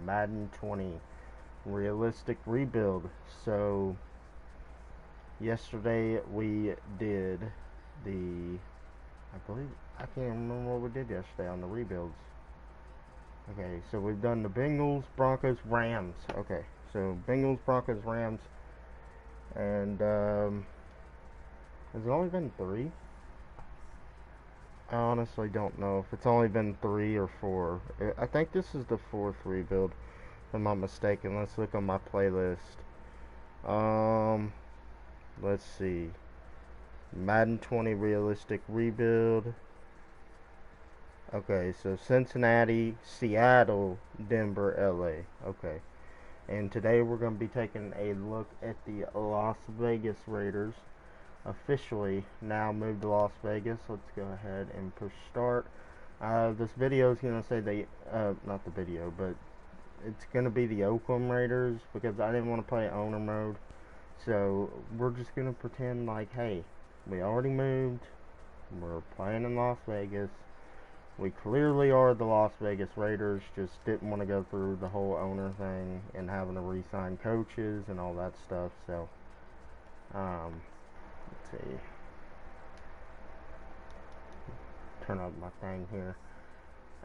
Madden 20 realistic rebuild. So yesterday we did the, I can't remember what we did yesterday on the rebuilds. Okay, so we've done the Bengals, Broncos, Rams. Okay, so Bengals, Broncos, Rams, and has it only been three? I honestly don't know if it's only been three or four. I think this is the fourth rebuild, if I'm not mistaken. Let's look on my playlist. Um, let's see. Madden 20 realistic rebuild. Okay, so Cincinnati, Seattle, Denver, LA. Okay. And today we're going to be taking a look at the Las Vegas Raiders. Officially now moved to Las Vegas. Let's go ahead and push start. This video is going to say not the video, but it's going to be the Oakland Raiders because I didn't want to play owner mode. So we're just going to pretend like, hey, we already moved. We're playing in Las Vegas. We clearly are the Las Vegas Raiders, just didn't want to go through the whole owner thing and having to re-sign coaches and all that stuff. So, let's see. Turn up my thing here.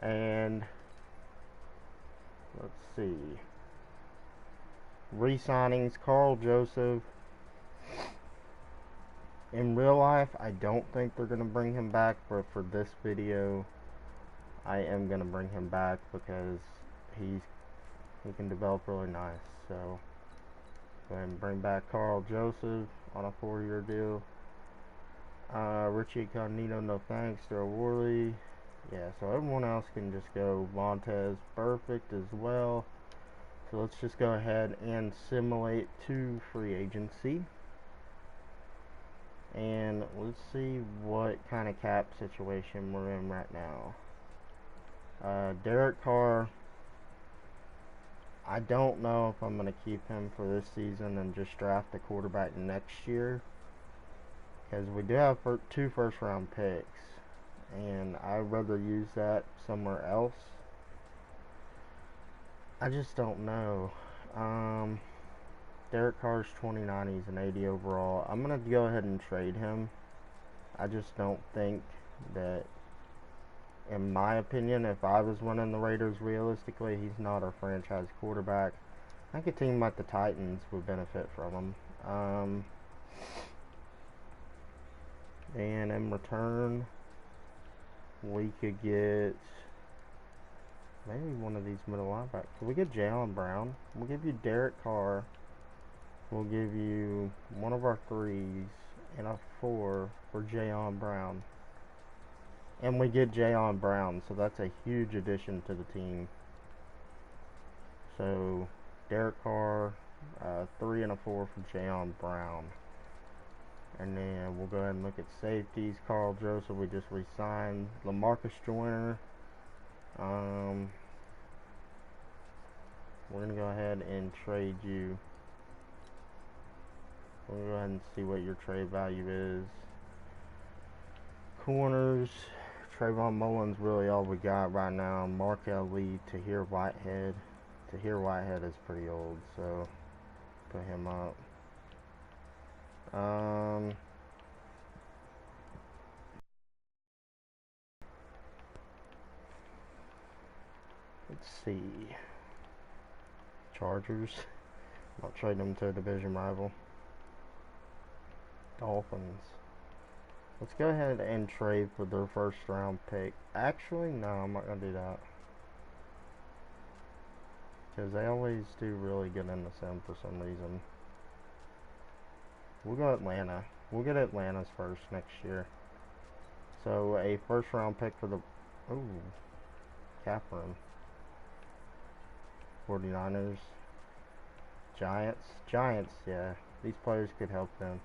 And let's see. Re-signings, Carl Joseph. In real life, I don't think they're going to bring him back, but for this video, I am going to bring him back because he can develop really nice. So go ahead and bring back Carl Joseph on a 4-year deal. Richie Cognito, no thanks. Daryl Worley. Yeah, so everyone else can just go. Montez, perfect as well. So let's just go ahead and simulate to free agency. And let's see what kind of cap situation we're in right now. Derek Carr, I don't know if I'm going to keep him for this season and just draft a quarterback next year, because we do have 2 first-round picks, and I'd rather use that somewhere else. I just don't know. Derek Carr's 29, he's an 80 overall. I'm going to go ahead and trade him. I just don't think that, in my opinion, if I was running the Raiders realistically, he's not our franchise quarterback. I think a team like the Titans would benefit from him. And in return, we could get maybe one of these middle linebackers. Can we get Jaylen Brown? We'll give you Derek Carr. We'll give you one of our 3s and a 4 for Jaylen Brown. And we get Jaylen Brown, so that's a huge addition to the team. So, Derek Carr, 3 and a 4 for Jaylen Brown. And then we'll go ahead and look at safeties. Carl Joseph, we just re-signed. LaMarcus Joyner. We're going to go ahead and trade you. We'll go ahead and see what your trade value is. Corners. Trayvon Mullins really all we got right now. Markel Lee, Tahir Whitehead. Tahir Whitehead is pretty old, so put him up. Let's see. Chargers. I'll trade them to a division rival. Dolphins. Let's go ahead and trade for their first round pick. Actually, no, I'm not going to do that, because they always do really good in the sim for some reason. We'll go Atlanta. We'll get Atlanta's first next year. So a first round pick for the cap room. 49ers. Giants, yeah. These players could help them.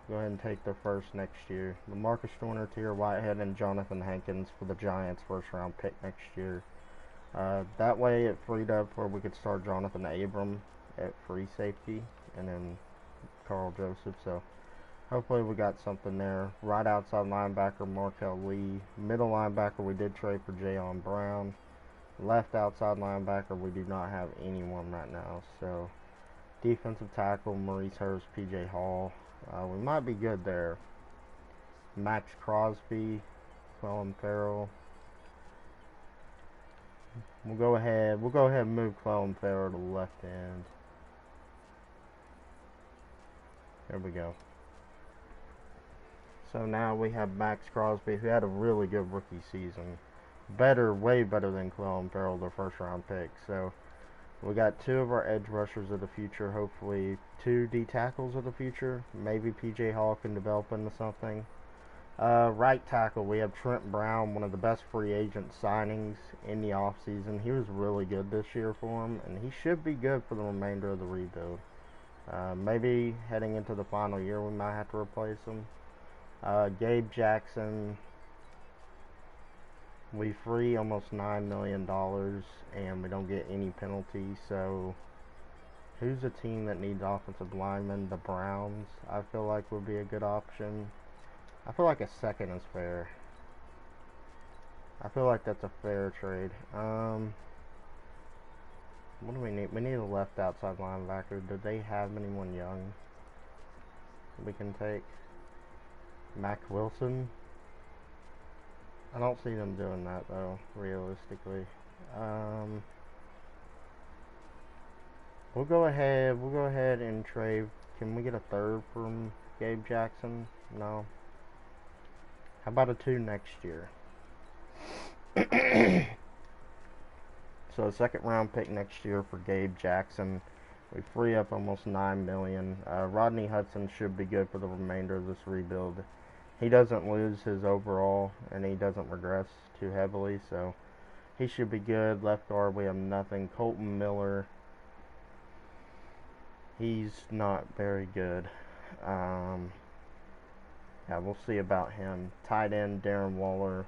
Go ahead and take their first next year. LaMarcus Joyner, Tahir Whitehead, and Jonathan Hankins for the Giants' first round pick next year. That way it freed up where we could start Jonathan Abram at free safety, and then Carl Joseph. So hopefully we got something there. Right outside linebacker, Markel Lee. Middle linebacker, we did trade for Jaylen Brown. Left outside linebacker, we do not have anyone right now. So defensive tackle, Maurice Hurst, PJ Hall. We might be good there. Max Crosby, Clelin Ferrell. We'll go ahead and move Clelin Ferrell to the left end. There we go. So now we have Max Crosby, who had a really good rookie season. Way better than Clelin Ferrell, their first round pick. So we got two of our edge rushers of the future, hopefully two D tackles of the future. Maybe PJ Hall can develop into something. Right tackle, we have Trent Brown, one of the best free agent signings in the offseason. He was really good this year for him, and he should be good for the remainder of the rebuild. Maybe heading into the final year, we might have to replace him. Gabe Jackson, we free almost $9 million, and we don't get any penalties. So, who's a team that needs offensive linemen? The Browns, I feel like, would be a good option. I feel like a second is fair. I feel like that's a fair trade. What do we need? We need a left outside linebacker. Do they have anyone young we can take? Mac Wilson? I don't see them doing that though, realistically. We'll go ahead and trade. Can we get a third from Gabe Jackson? No. How about a 2 next year? So a second round pick next year for Gabe Jackson. We free up almost $9 million. Rodney Hudson should be good for the remainder of this rebuild. He doesn't lose his overall, and he doesn't regress too heavily, so he should be good. Left guard, we have nothing. Colton Miller, he's not very good. Yeah, we'll see about him. Tight end, Darren Waller,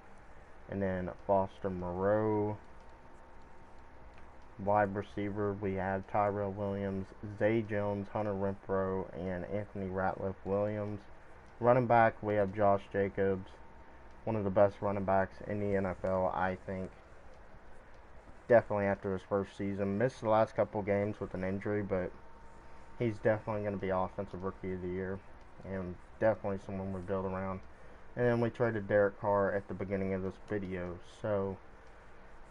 and then Foster Moreau. Wide receiver, we have Tyrell Williams, Zay Jones, Hunter Renfrow, and Anthony Ratliff Williams. Running back, we have Josh Jacobs, one of the best running backs in the NFL, I think. Definitely after his first season. Missed the last couple games with an injury, but he's definitely going to be Offensive Rookie of the Year, and definitely someone we build around. And then we traded Derek Carr at the beginning of this video. So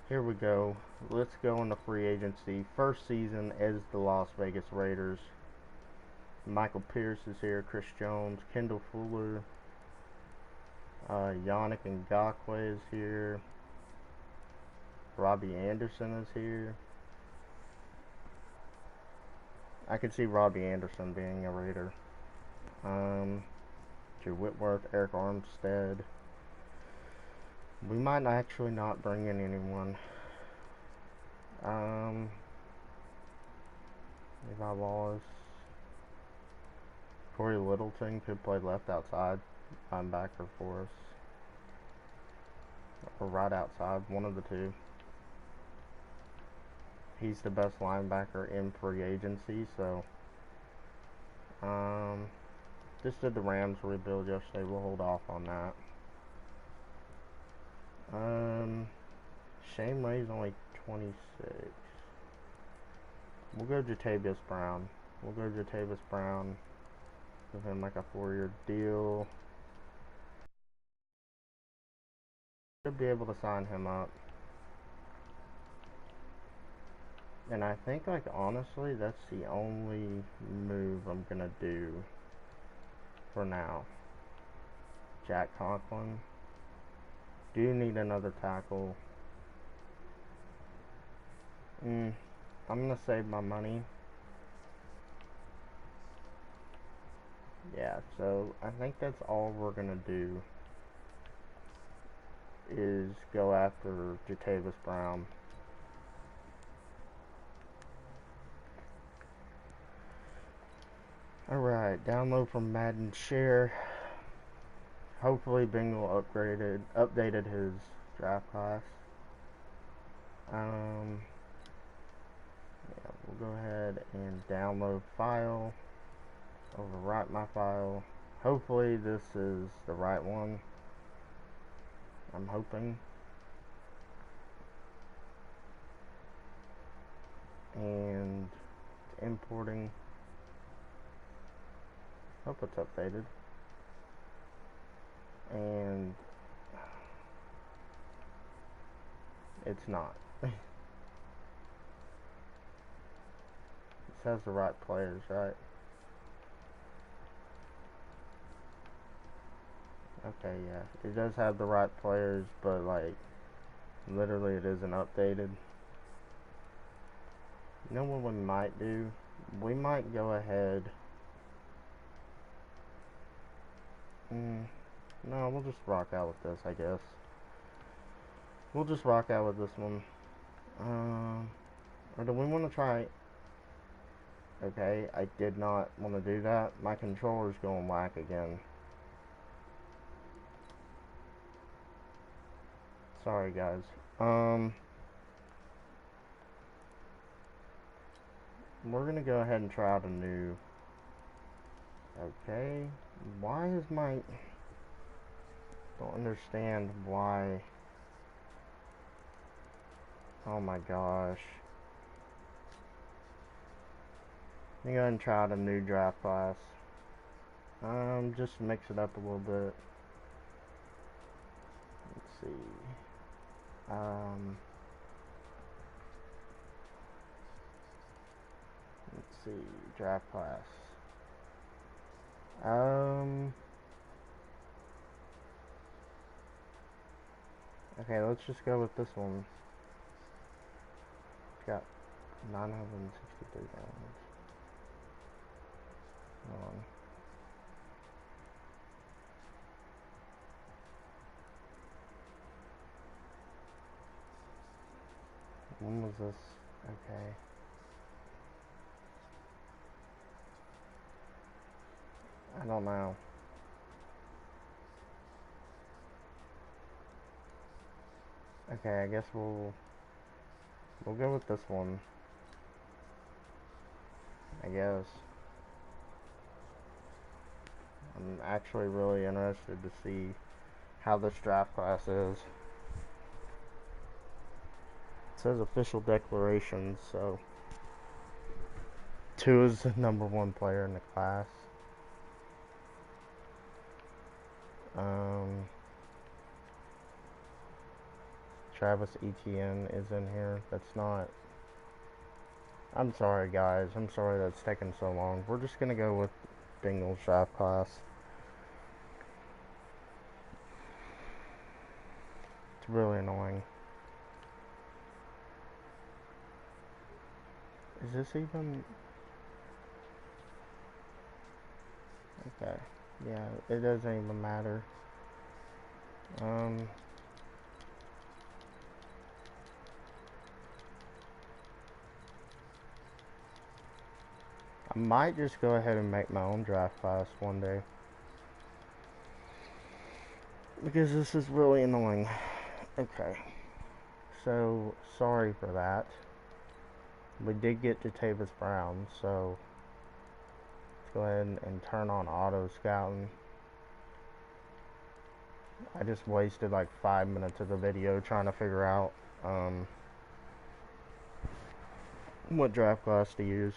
here we go. Let's go into free agency. First season as the Las Vegas Raiders. Michael Pierce is here. Chris Jones, Kendall Fuller, Yannick Ngakoue is here. Robbie Anderson is here. I could see Robbie Anderson being a Raider. Drew Whitworth, Eric Armstead. We might actually not bring in anyone. Levi Wallace. Corey Littleton could play left outside linebacker for us. Or right outside, one of the two. He's the best linebacker in free agency, so just did the Rams rebuild yesterday. We'll hold off on that. Shane Ray's only 26. We'll go Jatavius Brown. Give him like a 4-year deal. Should be able to sign him up. And I think, like, honestly, that's the only move I'm gonna do for now. Jack Conklin. Do need another tackle. I'm gonna save my money. Yeah, so I think that's all we're gonna do is go after Jatavius Brown. Alright, download from Madden Share. Hopefully Bingle updated his draft class. Yeah, we'll go ahead and download file. Overwrite my file. Hopefully this is the right one. I'm hoping. and importing. Hope it's updated. And it's not. It has the right players, right? Okay, yeah. It does have the right players, but like literally it isn't updated. You know what we might do? We might go ahead. No, we'll just rock out with this, I guess. We'll just rock out with this one. Or do we want to try? Okay, I did not want to do that. My controller's going whack again. Sorry, guys. We're gonna go ahead and try out a new. Okay, why is my? Don't understand why. Oh my gosh. Let me go ahead and try out a new draft class. Just mix it up a little bit. Let's see. Let's see. Draft class. Okay, let's just go with this one. It's got 963 rounds. Hold on. When was this? Okay. I don't know. Okay, I guess we'll go with this one. I guess. I'm actually really interested to see how this draft class is. It says official declarations, so 2 is the #1 player in the class. Travis Etienne is in here. That's not. I'm sorry, guys. I'm sorry that's taking so long. We're just gonna go with Bengals draft class. It's really annoying. Is this even? Okay. Yeah, it doesn't even matter. I might just go ahead and make my own draft class one day. Because this is really annoying. Okay. So, sorry for that. We did get to Tavis Brown, so let's go ahead and turn on auto scouting. I just wasted like 5 minutes of the video trying to figure out what draft class to use.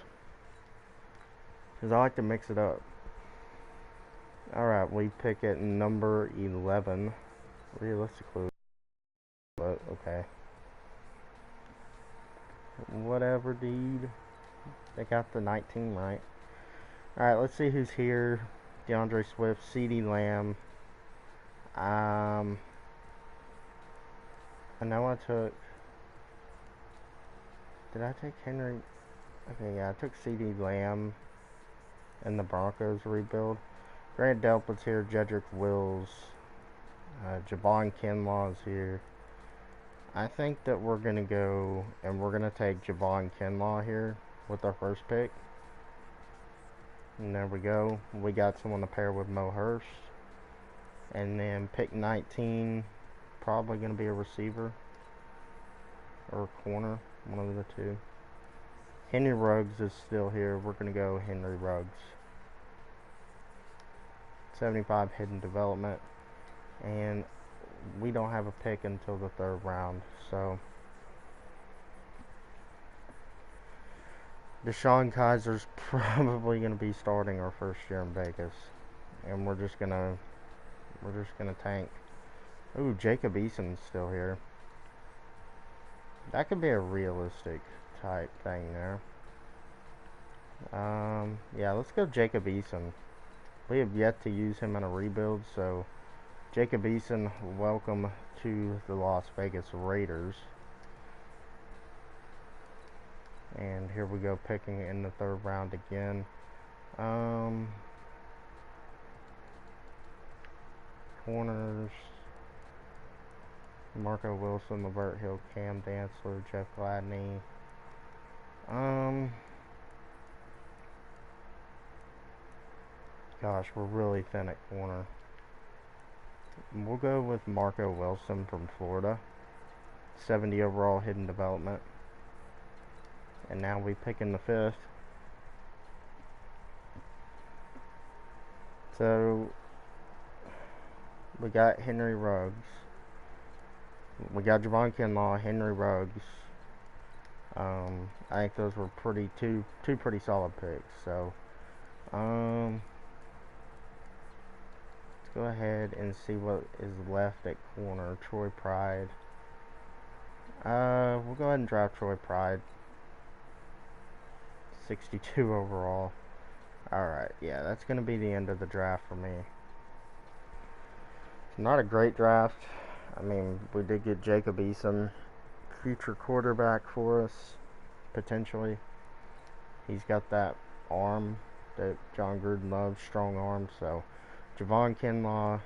Because I like to mix it up. Alright, we pick at number 11. Realistically, but okay. Whatever, dude. They got the 19 right. Alright, let's see who's here. DeAndre Swift, CeeDee Lamb. I know I took. Did I take Henry? Okay, yeah, I took CeeDee Lamb and the Broncos rebuild. Grant Delpit's here. Jedrick Wills. Javon Kinlaw is here. I think that we're going to go and we're going to take Javon Kinlaw here with our first pick. And there we go. We got someone to pair with Mo Hurst. And then pick 19, probably going to be a receiver or a corner, one of the two. Henry Ruggs is still here. We're going to go Henry Ruggs. 75 hidden development. And we don't have a pick until the 3rd round. So Deshaun Kaiser's probably going to be starting our first year in Vegas, and we're just gonna tank. Ooh, Jacob Eason's still here. That could be a realistic type thing there. Yeah, let's go Jacob Eason. We have yet to use him in a rebuild, so Jacob Eason, welcome to the Las Vegas Raiders. And here we go, picking in the third round again. Corners. Marco Wilson, Levert Hill, Cam Dantzler, Jeff Gladney. Gosh, we're really thin at corner. We'll go with Marco Wilson from Florida. 70 overall hidden development. And now we pick in the fifth. So we got Henry Ruggs. We got Javon Kinlaw, Henry Ruggs. I think those were two pretty solid picks. So let's go ahead and see what is left at corner. Troy Pride. We'll go ahead and draft Troy Pride. 62 overall. Alright, yeah, that's going to be the end of the draft for me. It's not a great draft. I mean, we did get Jacob Eason, future quarterback for us, potentially. He's got that arm that John Gruden loves, strong arm. So, Javon Kinlaw,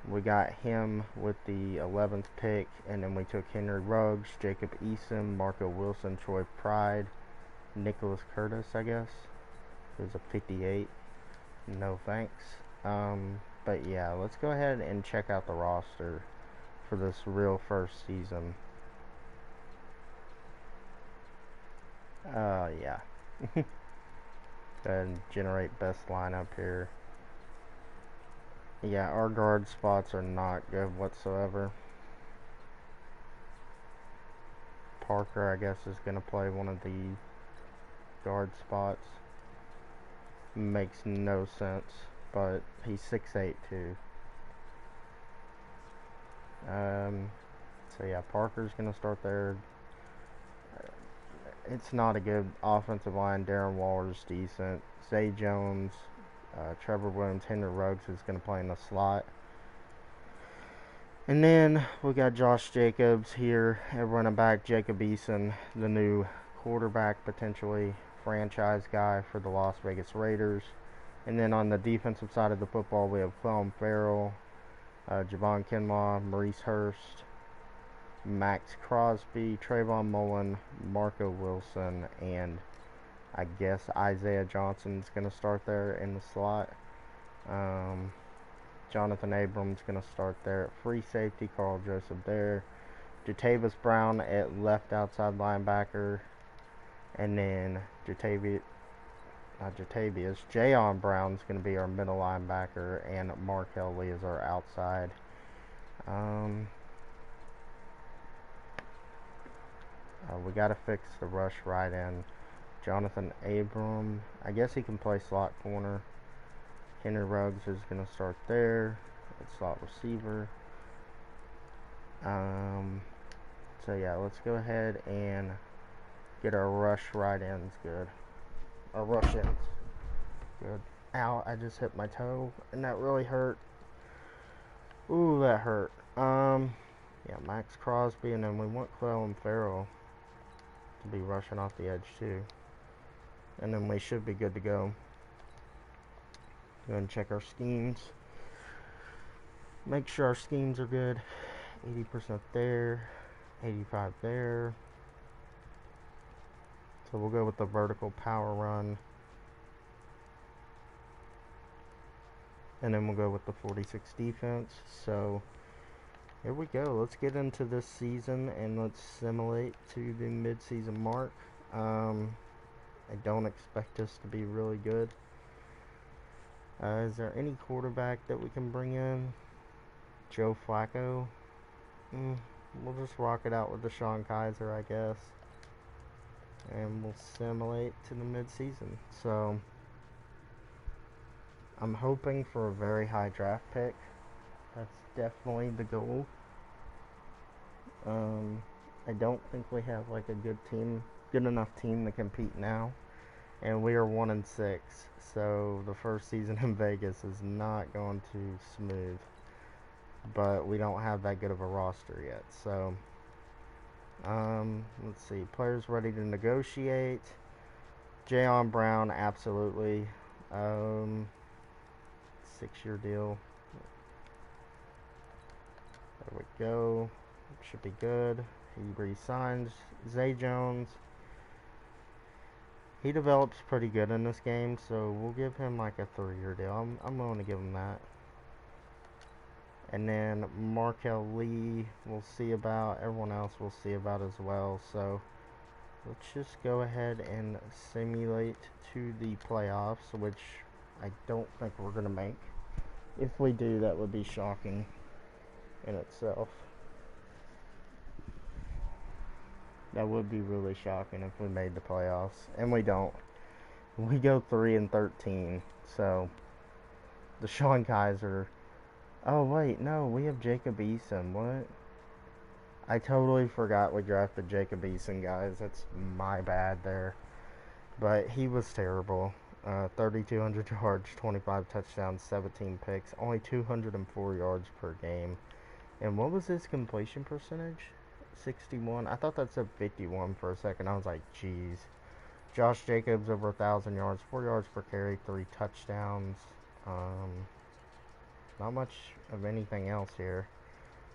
we got him with the 11th pick, and then we took Henry Ruggs, Jacob Eason, Marco Wilson, Troy Pride, Nicholas Curtis, I guess. It was a 58. No thanks. But yeah, let's go ahead and check out the roster for this real first season. Yeah. Go ahead and generate best lineup here. Yeah, our guard spots are not good whatsoever. Parker, I guess, is going to play one of the guard spots. Makes no sense, but he's 6'8" too. So yeah, Parker's going to start there. It's not a good offensive line. Darren Waller's decent. Zay Jones, Trevor Williams, Henry Ruggs is going to play in the slot. And then we got Josh Jacobs here at running back. Jacob Eason, the new quarterback, potentially franchise guy for the Las Vegas Raiders. And then on the defensive side of the football, we have Clelin Ferrell, Javon Kinlaw, Maurice Hurst, Max Crosby, Trayvon Mullen, Marco Wilson, and I guess Isaiah Johnson's going to start there in the slot. Jonathan Abrams going to start there at free safety. Carl Joseph there. Jatavis Brown at left outside linebacker. And then Jayon Brown's going to be our middle linebacker. And Markel Lee is our outside. We got to fix the rush right end. Jonathan Abram, I guess he can play slot corner. Henry Ruggs is going to start there at slot receiver. So yeah, let's go ahead and get our rush right ends good. Our rush ends good. Ow, I just hit my toe and that really hurt. Ooh, that hurt. Yeah, Max Crosby, and then we want Clelin Ferrell to be rushing off the edge too. And then we should be good to go. Go ahead and check our schemes. Make sure our schemes are good. 80% there, 85 there. So we'll go with the vertical power run. And then we'll go with the 46 defense. So here we go. Let's get into this season and let's simulate to the mid-season mark. I don't expect us to be really good. Is there any quarterback that we can bring in? Joe Flacco? We'll just rock it out with Deshaun Kaiser, I guess. and we'll simulate to the mid-season. So I'm hoping for a very high draft pick. That's definitely the goal. I don't think we have like a good enough team to compete now, and we are 1-6. So the first season in Vegas is not going too smooth, but we don't have that good of a roster yet. So let's see, players ready to negotiate. Jayon Brown, absolutely. 6-year deal. There we go. Should be good. He re-signs. Zay Jones. He develops pretty good in this game, so we'll give him like a 3-year deal. I'm willing to give him that. And then Markel Lee, we'll see about. Everyone else we'll see about as well. So let's just go ahead and simulate to the playoffs, which I don't think we're going to make. If we do, that would be shocking in itself. That would be really shocking if we made the playoffs, and we don't. We go 3-13. So DeShone Kaiser. Oh wait, no, we have Jacob Eason. What? I totally forgot we drafted Jacob Eason, guys. That's my bad there. But he was terrible. 3,200 yards, 25 touchdowns, 17 picks, only 204 yards per game. And what was his completion percentage? 61. I thought that said 51 for a second. I was like, geez. Josh Jacobs over 1,000 yards, 4 yards per carry, 3 touchdowns. Not much of anything else here.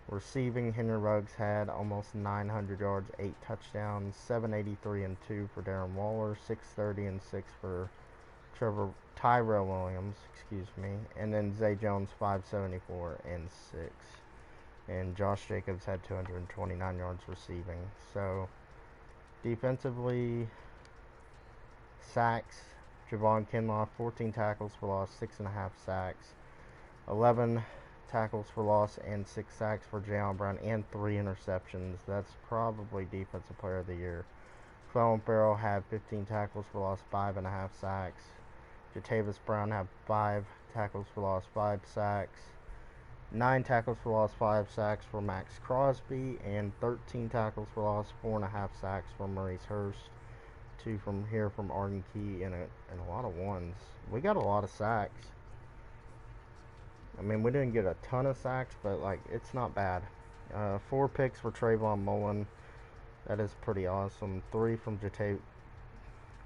Receiving, Henry Ruggs had almost 900 yards, 8 touchdowns, 783 and 2 for Darren Waller, 630 and 6 for Tyrell Williams, and then Zay Jones 574 and 6. And Josh Jacobs had 229 yards receiving. So defensively, sacks, Javon Kinlaw 14 tackles for loss, 6.5 sacks, 11 tackles for loss and 6 sacks for Jayon Brown, and 3 interceptions. That's probably Defensive Player of the Year. Clellan Ferrell had 15 tackles for loss, 5.5 sacks. Jatavis Brown had 5 tackles for loss, 5 sacks. 9 tackles for loss, 5 sacks for Max Crosby, and 13 tackles for loss, 4.5 sacks for Maurice Hurst. 2 from Arden Key, and a lot of ones. We got a lot of sacks. I mean, we didn't get a ton of sacks, but like it's not bad. 4 picks for Trayvon Mullen. That is pretty awesome. 3 from Jatavis.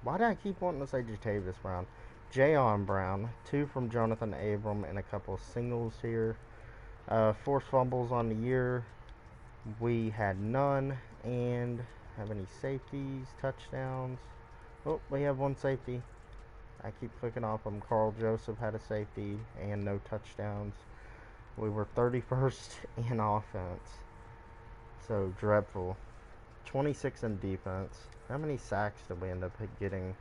Why did I keep wanting to say Jatavis Brown? Jayon Brown. 2 from Jonathan Abram, and a couple of singles here. Forced fumbles on the year. We had none. And have any safeties, touchdowns? Oh, we have 1 safety. I keep clicking off them. Carl Joseph had a safety and no touchdowns. We were 31st in offense. So dreadful. 26 in defense. How many sacks did we end up getting?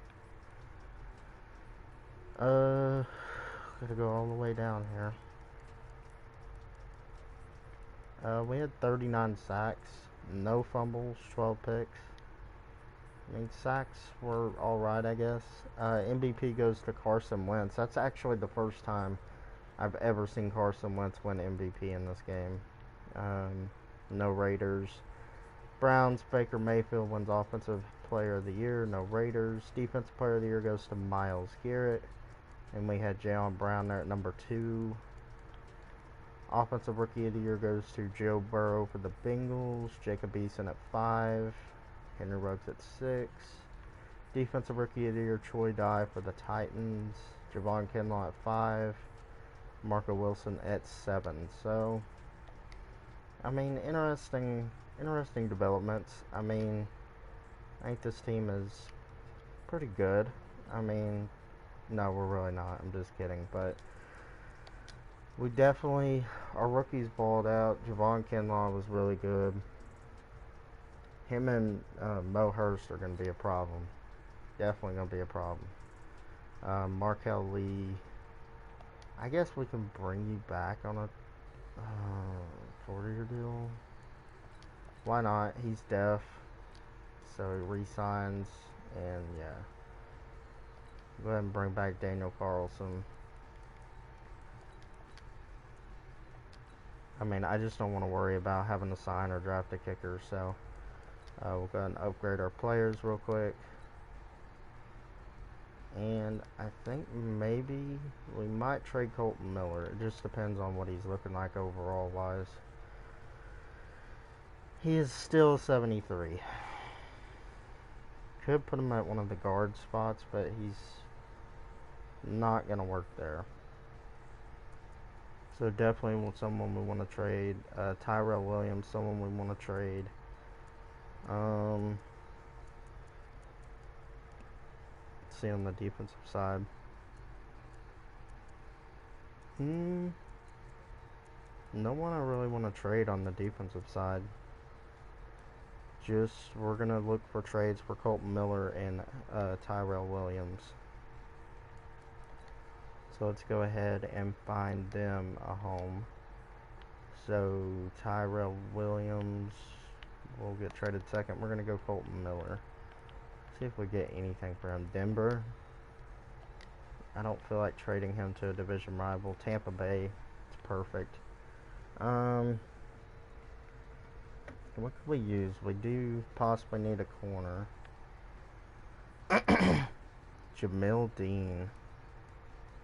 Gotta go all the way down here. We had 39 sacks, no fumbles, 12 picks. I mean, sacks were alright, I guess. MVP goes to Carson Wentz. That's actually the first time I've ever seen Carson Wentz win MVP in this game. No Raiders. Browns, Baker Mayfield wins Offensive Player of the Year. No Raiders. Defensive Player of the Year goes to Myles Garrett. And we had Jayon Brown there at number 2. Offensive Rookie of the Year goes to Joe Burrow for the Bengals. Jacob Eason at 5. Henry Ruggs at 6. Defensive Rookie of the Year, Troy Dye for the Titans. Javon Kinlaw at 5. Marco Wilson at 7. So, I mean, interesting developments. I mean, I think this team is pretty good. I mean, no, we're really not. I'm just kidding. But we definitely, our rookies balled out. Javon Kinlaw was really good. Him and Mo Hurst are going to be a problem. Definitely going to be a problem. Markel Lee. I guess we can bring you back on a 4-year deal. Why not? He's deaf. So he re-signs. And yeah, go ahead and bring back Daniel Carlson. I mean, I just don't want to worry about having to sign or draft a kicker, so we'll go ahead and upgrade our players real quick. And I think maybe we might trade Colton Miller. It just depends on what he's looking like overall wise. He is still 73. Could put him at one of the guard spots, but he's not going to work there. So definitely someone we want to trade. Tyrell Williams, someone we want to trade. Let's see on the defensive side. No one I really want to trade on the defensive side. Just we're gonna look for trades for Colton Miller and Tyrell Williams. So let's go ahead and find them a home. So Tyrell Williams will get traded second. We're gonna go Colton Miller. See if we get anything for him. Denver. I don't feel like trading him to a division rival. Tampa Bay. It's perfect. What could we use? We do possibly need a corner. Jamil Dean.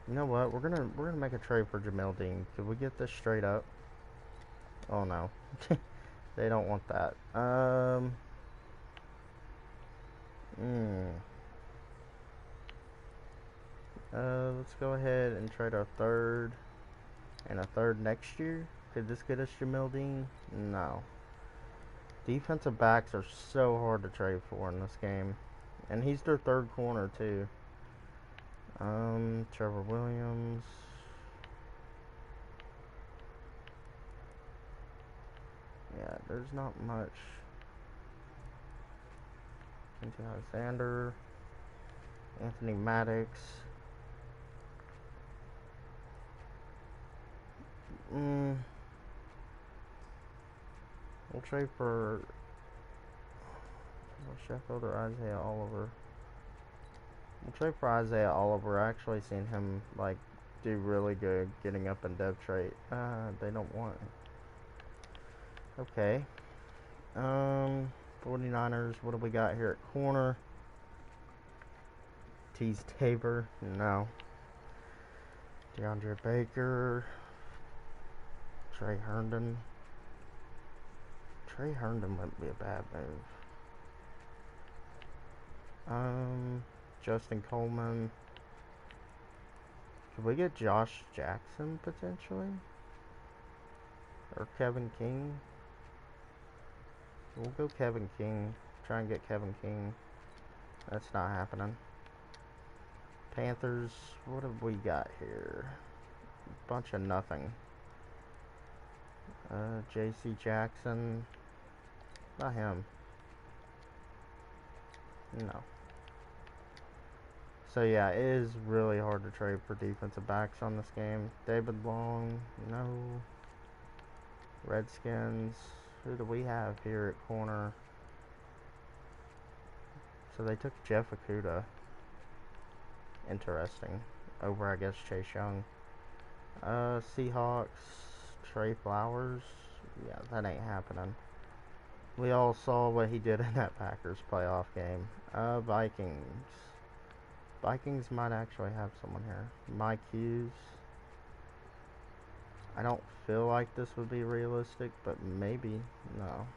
You know what? We're gonna make a trade for Jamil Dean. Could we get this straight up? Oh no. They don't want that. Let's go ahead and trade our third and a third next year. Could this get us Jamil Dean? No. Defensive backs are so hard to trade for in this game. And he's their third corner too. Trevor Williams. Yeah, there's not much. Quincy Alexander. Anthony Maddox. We'll trade for Sheffield or Isaiah Oliver. We'll trade for Isaiah Oliver. I actually seen him like do really good getting up in dev trait. They don't want it. Okay. 49ers, what do we got here at corner? Tease Tabor, no. DeAndre Baker. Trey Herndon. Trey Herndon wouldn't be a bad move. Justin Coleman. Could we get Josh Jackson potentially? Or Kevin King? We'll go Kevin King. Try and get Kevin King. That's not happening. Panthers, what have we got here? A bunch of nothing. J.C. Jackson. Not him. No. So yeah, it is really hard to trade for defensive backs on this game. David Long, no. Redskins, who do we have here at corner? So they took Jeff Okuda. Interesting. Over, I guess, Chase Young. Seahawks, Trey Flowers. Yeah, that ain't happening. We all saw what he did in that Packers playoff game. Vikings. Vikings might actually have someone here. Mike Hughes. I don't feel like this would be realistic, but maybe. No.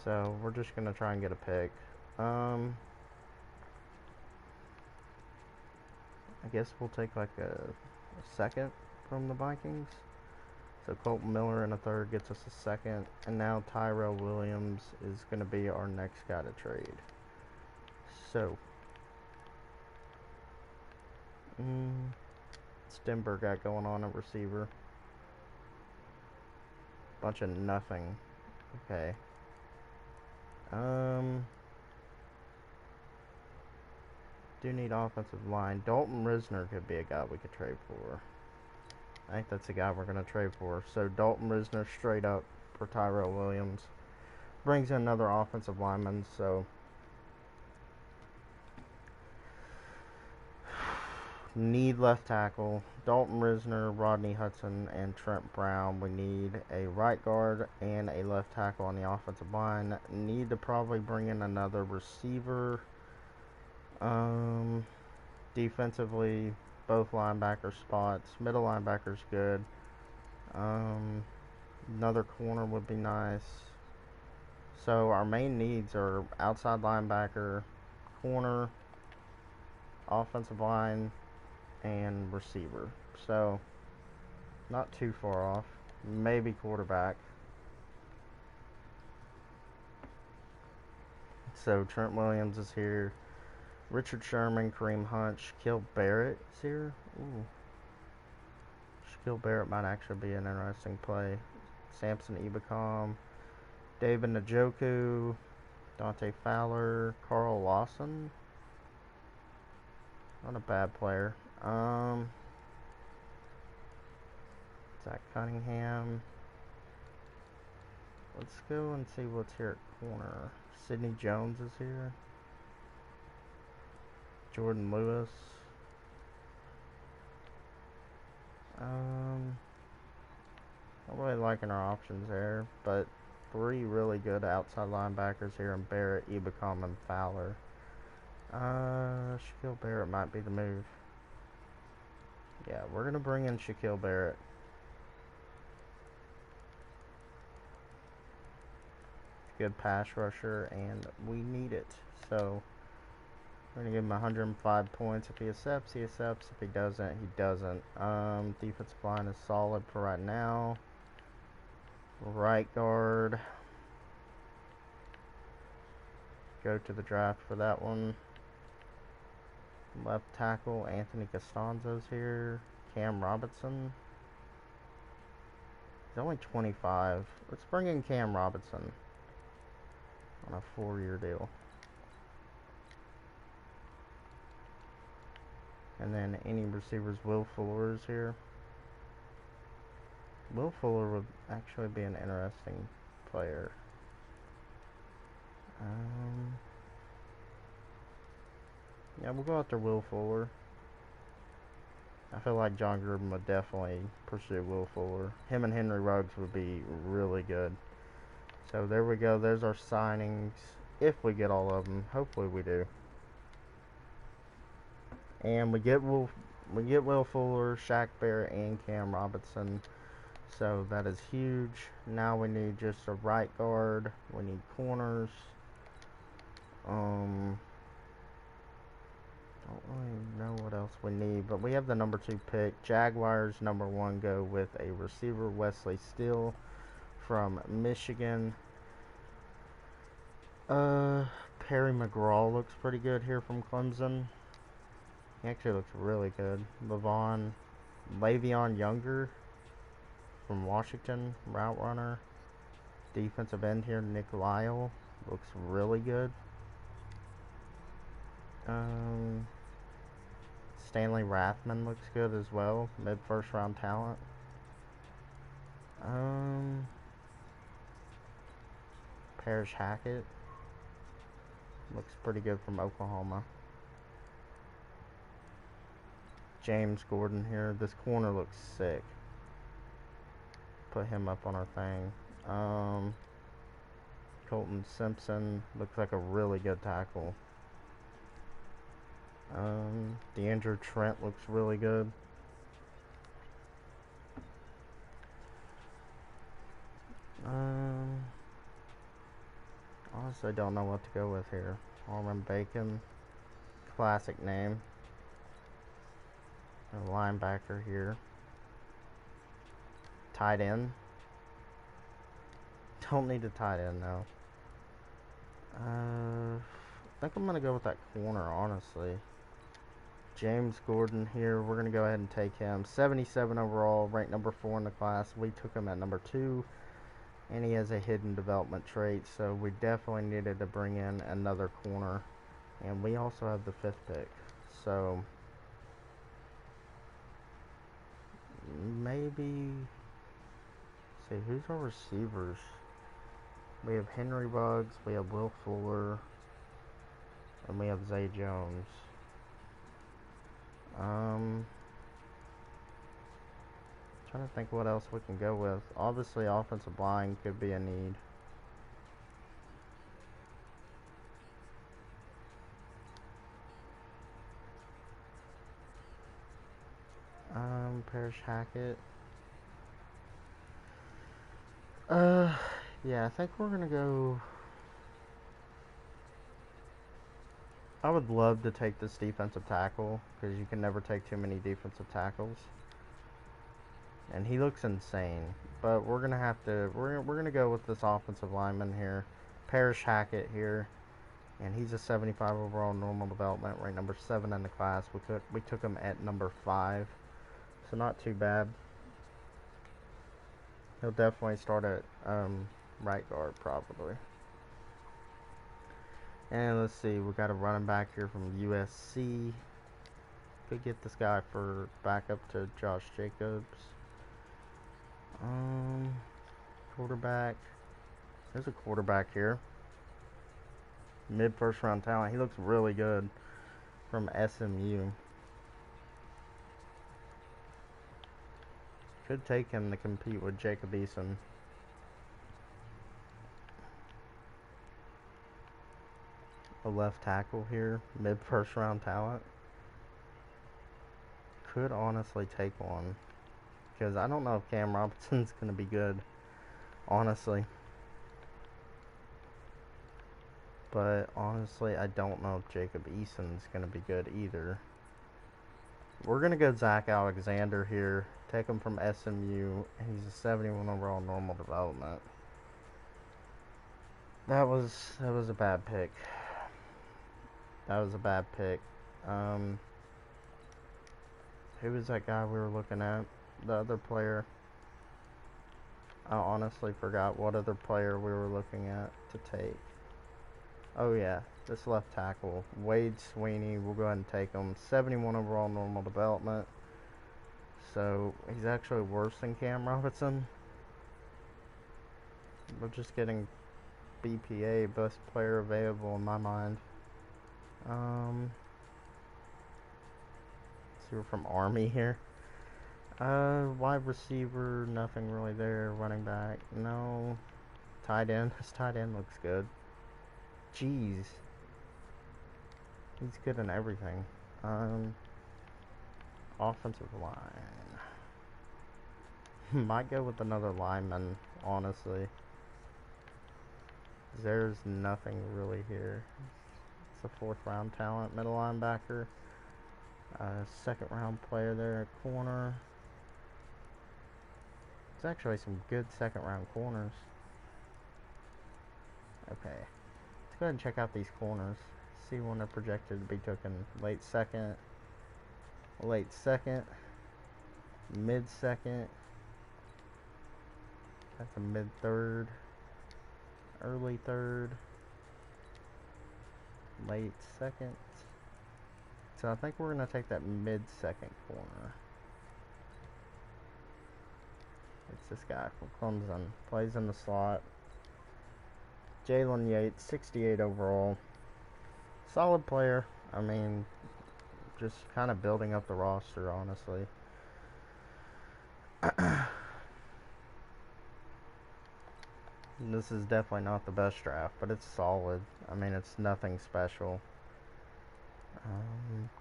So, we're just going to try and get a pick. I guess we'll take like a second from the Vikings. So Colton Miller in a third gets us a second. And now Tyrell Williams is going to be our next guy to trade. So. What's Denver got going on at receiver? Bunch of nothing. Okay. Do need offensive line. Dalton Risner could be a guy we could trade for. I think that's the guy we're going to trade for. So Dalton Risner straight up for Tyrell Williams. Brings in another offensive lineman, so Need left tackle. Dalton Risner, Rodney Hudson, and Trent Brown. We need a right guard and a left tackle on the offensive line. Need to probably bring in another receiver. Defensively, both linebacker spots. Middle linebacker's good. Another corner would be nice. So our main needs are outside linebacker, corner, offensive line, and receiver. So not too far off. Maybe quarterback. So Trent Williams is here. Richard Sherman, Kareem Hunt, Shaquille Barrett is here. Ooh. Shaquille Barrett might actually be an interesting play. Samson Ebicom, David Njoku, Dante Fowler, Carl Lawson. Not a bad player. Zach Cunningham. Let's go and see what's here at corner. Sidney Jones is here. Jordan Lewis. Not really liking our options there, but 3 really good outside linebackers here in Barrett, Ebicom, and Fowler. Shaquille Barrett might be the move. Yeah, we're going to bring in Shaquille Barrett. Good pass rusher, and we need it. So we're gonna give him 105 points. If he accepts, he accepts. If he doesn't, he doesn't. Defensive line is solid for right now. Right guard. Go to the draft for that one. Left tackle, Anthony Costanzo's here. Cam Robinson. He's only 25. Let's bring in Cam Robinson on a 4-year deal. And then any receivers, Will Fuller is here. Will Fuller would actually be an interesting player. Yeah, we'll go after Will Fuller. I feel like John Gruden would definitely pursue Will Fuller. Him and Henry Ruggs would be really good. So there we go. There's our signings. If we get all of them, hopefully we do. And we get Will Fuller, Shaq Barrett, and Cam Robinson. So that is huge. Now we need just a right guard. We need corners. Don't really know what else we need, but we have the number 2 pick. Jaguars number 1 go with a receiver, Wesley Steele from Michigan. Perry McGraw looks pretty good here from Clemson. He actually looks really good. Le'Veon Younger from Washington, route runner. Defensive end here, Nick Lyle, looks really good. Stanley Rathman looks good as well, mid-first round talent. Parrish Hackett looks pretty good from Oklahoma. James Gordon here. This corner looks sick. Put him up on our thing. Colton Simpson looks like a really good tackle. DeAndre Trent looks really good. Honestly, don't know what to go with here. Harmon Bacon, classic name. A linebacker here. Tight end. Don't need a tight end though. I think I'm gonna go with that corner, honestly. James Gordon here. We're gonna go ahead and take him. 77 overall, ranked number 4 in the class. We took him at number 2, and he has a hidden development trait. So we definitely needed to bring in another corner, and we also have the 5th pick. So maybe see who's our receivers. We have Henry Ruggs, we have Will Fuller, and we have Zay Jones. Trying to think what else we can go with. Obviously, offensive line could be a need. Parrish Hackett. Yeah, I think we're gonna go. I would love to take this defensive tackle because you can never take too many defensive tackles, and he looks insane. But we're gonna have to. We're gonna go with this offensive lineman here, Parrish Hackett here, and he's a 75 overall normal development, ranked number 7 in the class. We took him at number 5, so not too bad. He'll definitely start at right guard probably. And let's see, we got a running back here from USC. Could get this guy for backup to Josh Jacobs. Quarterback. There's a quarterback here. Mid first round talent. He looks really good from SMU. Could take him to compete with Jacob Eason. A left tackle here, mid first round talent. Could honestly take one, because I don't know if Cam Robinson's going to be good, honestly. But honestly, I don't know if Jacob Eason's going to be good either. We're going to go Zach Alexander here. Take him from SMU. He's a 71 overall normal development. That was a bad pick. That was a bad pick. Who was that guy we were looking at? The other player. I honestly forgot what other player we were looking at to take. Oh yeah, this left tackle, Wade Sweeney. We'll go ahead and take him. 71 overall normal development. So he's actually worse than Cam Robinson. We're just getting BPA, best player available in my mind. See, we're from Army here. Wide receiver, nothing really there. Running back, no. Tight end, his tight end looks good. Jeez. He's good in everything. Offensive line. Might go with another lineman, honestly. There's nothing really here. It's a 4th round talent, middle linebacker. 2nd round player there at corner. There's actually some good 2nd round corners. Okay. Let's go ahead and check out these corners. See when they're projected to be taken. Late second, mid second. That's a mid third, early third, late second. So I think we're going to take that mid second corner. It's this guy from Clemson. Plays in the slot. Jalen Yates, 68 overall. Solid player. I mean, just kind of building up the roster, honestly. This is definitely not the best draft, but it's solid. I mean, it's nothing special.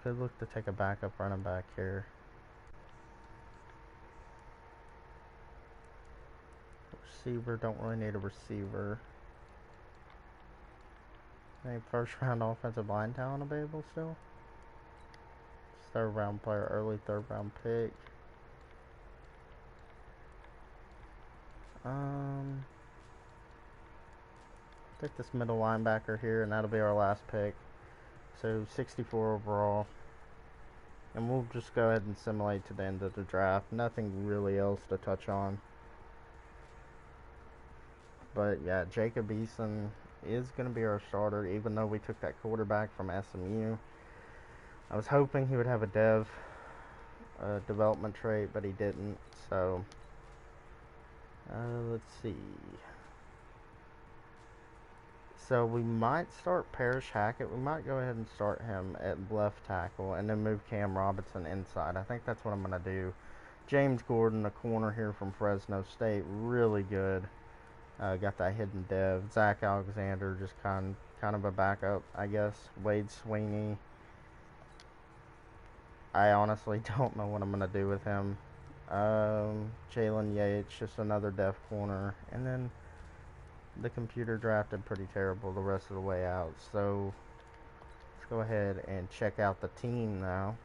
Could look to take a backup running back here. Receiver, don't really need a receiver. Any 1st round offensive line talent available still? 3rd round player, early 3rd round pick. Take this middle linebacker here, and that'll be our last pick. So 64 overall. And we'll just go ahead and simulate to the end of the draft. Nothing really else to touch on. But yeah, Jacob Eason is going to be our starter, even though we took that quarterback from SMU. I was hoping he would have a development trait, but he didn't. So let's see. So we might start Parrish Hackett. We might go ahead and start him at left tackle and then move Cam Robinson inside. I think that's what I'm going to do. James Gordon, the corner here from Fresno State, really good. Got that hidden dev. Zach Alexander, just kind of a backup, I guess. Wade Sweeney. I honestly don't know what I'm going to do with him. Jalen Yates, just another deaf corner. And then the computer drafted pretty terrible the rest of the way out. So let's go ahead and check out the team now.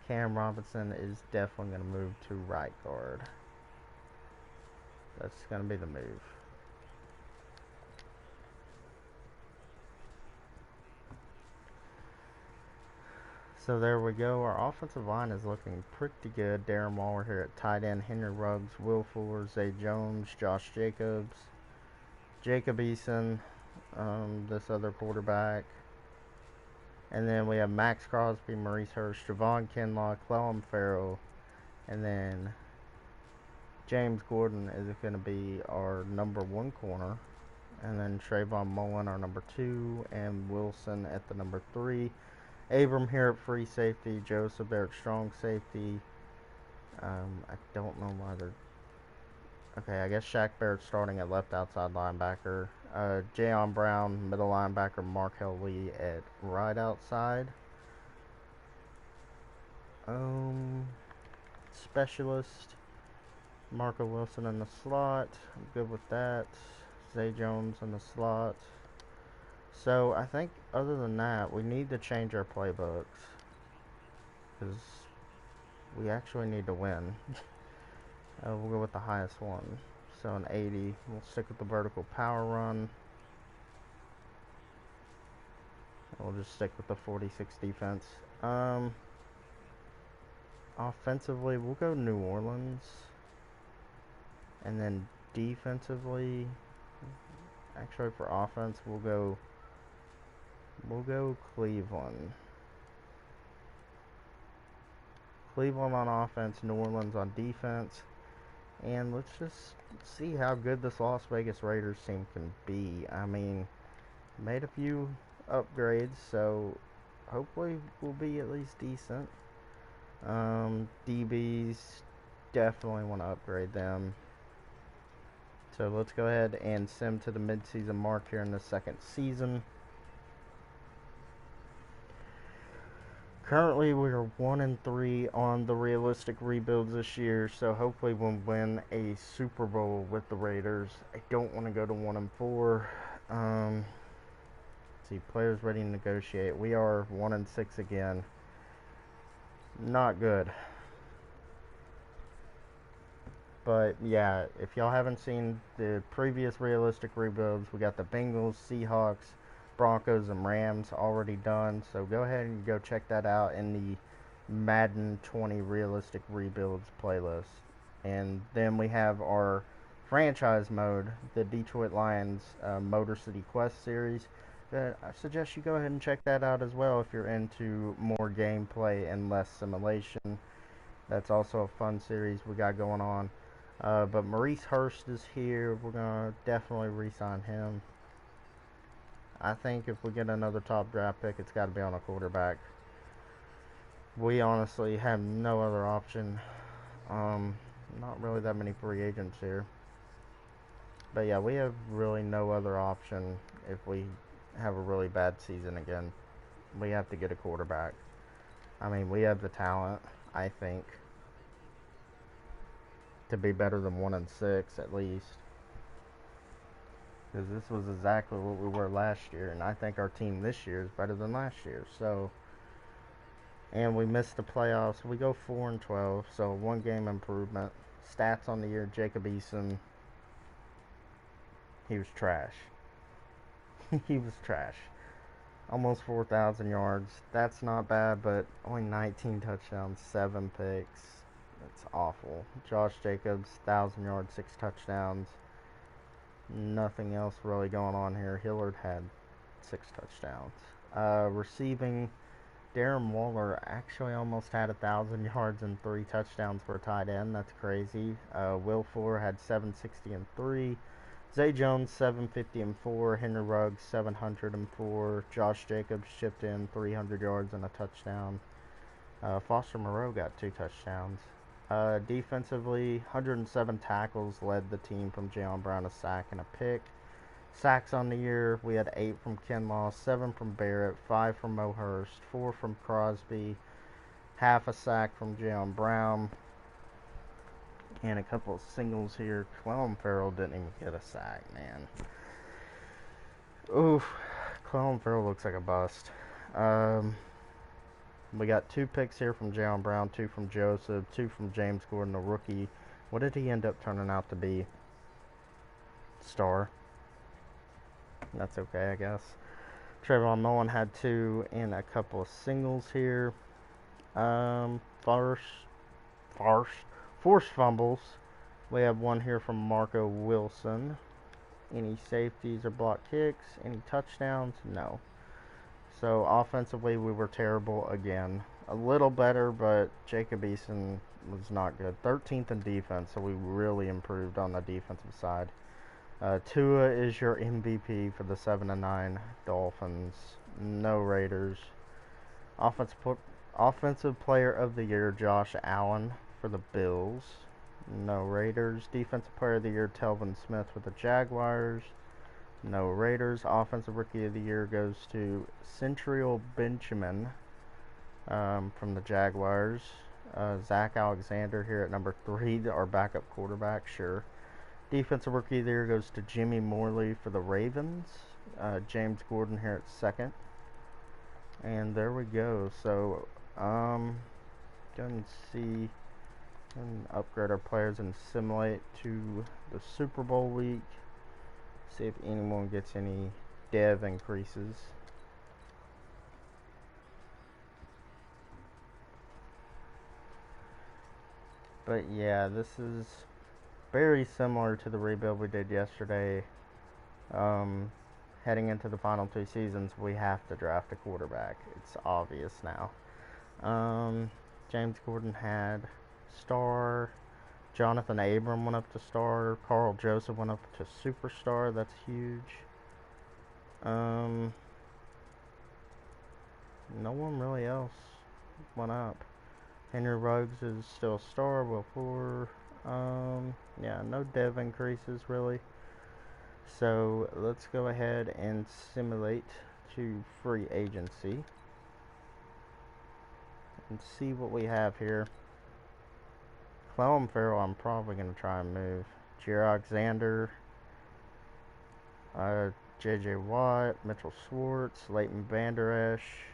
Cam Robinson is definitely going to move to right guard. That's going to be the move. So there we go. Our offensive line is looking pretty good. Darren Waller here at tight end. Henry Ruggs, Will Fuller, Zay Jones, Josh Jacobs, Jacob Eason, this other quarterback. And then we have Max Crosby, Maurice Hurst, Javon Kinlaw, Clellum Farrell, and then James Gordon is going to be our number 1 corner. And then Trayvon Mullen, our number 2, and Wilson at the number 3. Abram here at free safety, Joseph there at strong safety. I don't know why they're... Okay, I guess Shaq Barrett's starting at left outside linebacker. Jayon Brown, middle linebacker. Markel Lee at right outside. Specialist. Marco Wilson in the slot. I'm good with that. Zay Jones in the slot. So I think other than that, we need to change our playbooks because we actually need to win. We'll go with the highest one. So an 80. We'll stick with the vertical power run. We'll just stick with the 46 defense. Offensively, we'll go New Orleans. And then defensively, actually for offense, we'll go Cleveland. Cleveland on offense, New Orleans on defense. And let's just see how good this Las Vegas Raiders team can be. I mean, made a few upgrades, so hopefully we'll be at least decent. DBs, definitely want to upgrade them. So let's go ahead and sim to the midseason mark here in the second season. Currently, we are 1-3 on the realistic rebuilds this year, so hopefully we'll win a Super Bowl with the Raiders. I don't want to go to 1-4. See, players ready to negotiate. We are 1-6 again. Not good. But yeah, if y'all haven't seen the previous realistic rebuilds, we got the Bengals, Seahawks, Broncos, and Rams already done. So go ahead and go check that out in the Madden 20 realistic rebuilds playlist. And then we have our franchise mode, the Detroit Lions Motor City Quest series. I suggest you go ahead and check that out as well if you're into more gameplay and less simulation. That's also a fun series we got going on. But Maurice Hurst is here. We're going to definitely re-sign him. I think if we get another top draft pick, it's got to be on a quarterback. We honestly have no other option. Not really that many free agents here. But yeah, we have really no other option if we have a really bad season again. We have to get a quarterback. I mean, we have the talent, I think, to be better than 1-6 at least. Because this was exactly what we were last year, and I think our team this year is better than last year. So, and we missed the playoffs. We go 4-12, so 1 game improvement. Stats on the year: Jacob Eason, he was trash. He was trash. Almost 4,000 yards. That's not bad, but only 19 touchdowns, 7 picks. That's awful. Josh Jacobs, 1,000 yards, 6 touchdowns. Nothing else really going on here. Hillard had 6 touchdowns. Receiving, Darren Waller actually almost had 1,000 yards and 3 touchdowns for a tight end. That's crazy. Will Fuller had 760 and 3. Zay Jones 750 and 4. Henry Ruggs 704. Josh Jacobs chipped in 300 yards and a touchdown. Foster Moreau got 2 touchdowns. Defensively, 107 tackles led the team from Jalen Brown, a sack and a pick. Sacks on the year, we had 8 from Kinlaw, 7 from Barrett, 5 from Mohurst, 4 from Crosby, half a sack from Jalen Brown, and a couple of singles here. Clellan Ferrell didn't even get a sack, man. Oof, Clellan Ferrell looks like a bust. We got 2 picks here from Jalen Brown, 2 from Joseph, 2 from James Gordon, a rookie. What did he end up turning out to be? Star. That's okay, I guess. Trayvon Mullen had 2 and a couple of singles here. Forced fumbles. We have 1 here from Marco Wilson. Any safeties or block kicks? Any touchdowns? No. So offensively, we were terrible again. A little better, but Jacob Eason was not good. 13th in defense, so we really improved on the defensive side. Tua is your MVP for the 7-9 Dolphins. No Raiders. Offensive Player of the Year, Josh Allen for the Bills. No Raiders. Defensive Player of the Year, Telvin Smith with the Jaguars. No Raiders. Offensive Rookie of the Year goes to Central Benjamin from the Jaguars. Zach Alexander here at number 3, our backup quarterback, sure. Defensive Rookie of the Year goes to Jimmy Morley for the Ravens. James Gordon here at 2nd. And there we go. So, go and see and upgrade our players and simulate to the Super Bowl week. See if anyone gets any dev increases. But yeah, this is very similar to the rebuild we did yesterday. Heading into the final 2 seasons, we have to draft a quarterback. It's obvious now. James Gordon had star. Jonathan Abram went up to star. Carl Joseph went up to superstar. That's huge. No one really else went up. Henry Ruggs is still a star. Will Fuller. Yeah, no dev increases really. So let's go ahead and simulate to free agency and see what we have here. Clellan Ferrell, I'm probably going to try and move. Jair Alexander, J.J. Watt, Mitchell Schwartz, Leighton Vander Esch,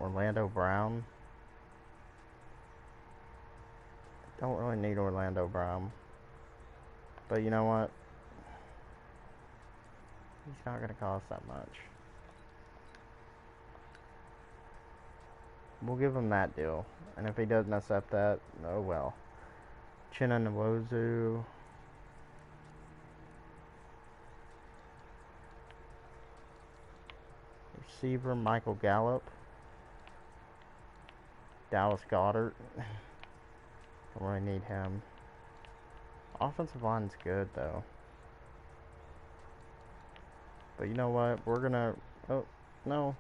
Orlando Brown. Don't really need Orlando Brown. But you know what? He's not going to cost that much. We'll give him that deal. And if he doesn't accept that, oh well. Chinna Nwosu. Receiver, Michael Gallup. Dallas Goedert. Don't really need him. Offensive line's good, though. But you know what? We're gonna... Oh, no.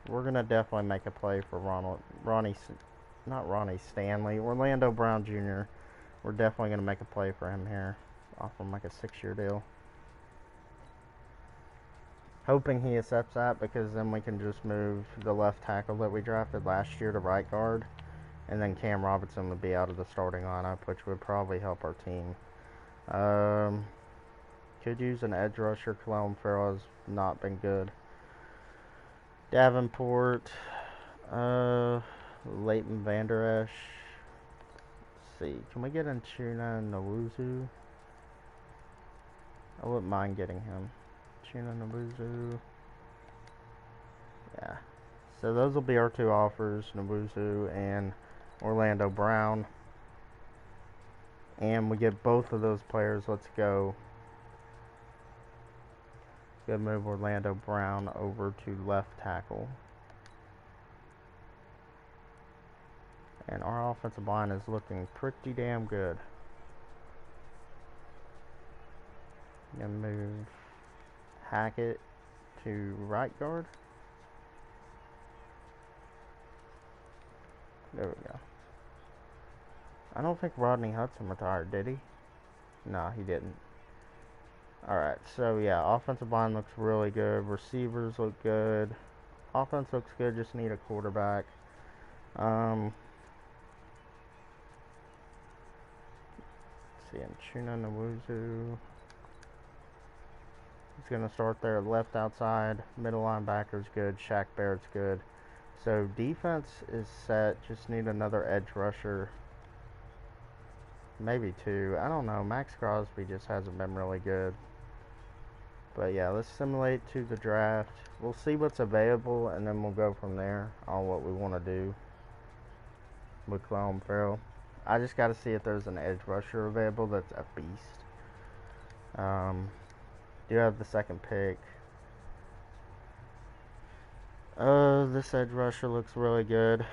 We're gonna definitely make a play for not Ronnie Stanley. Orlando Brown Jr. We're definitely gonna make a play for him here. Offer him like a 6-year deal. Hoping he accepts that, because then we can just move the left tackle that we drafted last year to right guard. And then Cam Robinson would be out of the starting lineup, which would probably help our team. Could use an edge rusher. Clellan Ferrell has not been good. Davenport. Leighton Vander Esch. Let's see. Can we get Chinna Nwosu? I wouldn't mind getting him. Chinna Nwosu. Yeah. So those will be our 2 offers. Nwosu and Orlando Brown. And we get both of those players. Let's go. Good move, Orlando Brown over to left tackle. And our offensive line is looking pretty damn good. Gonna move Hackett to right guard. There we go. I don't think Rodney Hudson retired, did he? No, he didn't. Alright, so yeah, offensive line looks really good. Receivers look good. Offense looks good, just need a quarterback. Let's see, Chuna Nwuzu. He's going to start there left outside. Middle linebacker's good. Shaq Barrett's good. So defense is set. Just need another edge rusher. Maybe two. I don't know. Max Crosby just hasn't been really good. But yeah, let's simulate to the draft. We'll see what's available, and then we'll go from there on what we want to do with Clelin Ferrell. I just got to see if there's an edge rusher available that's a beast. Do have the second pick. This edge rusher looks really good.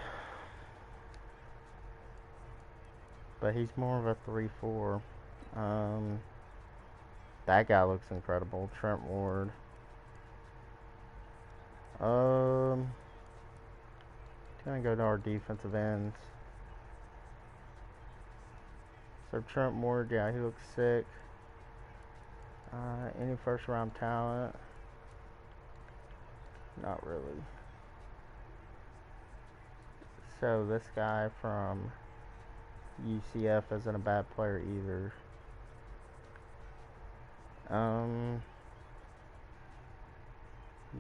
But he's more of a 3-4. That guy looks incredible. Trent Ward. Gonna go to our defensive ends. So Trent Ward, yeah, he looks sick. Any first round talent? Not really. So this guy from UCF isn't a bad player either.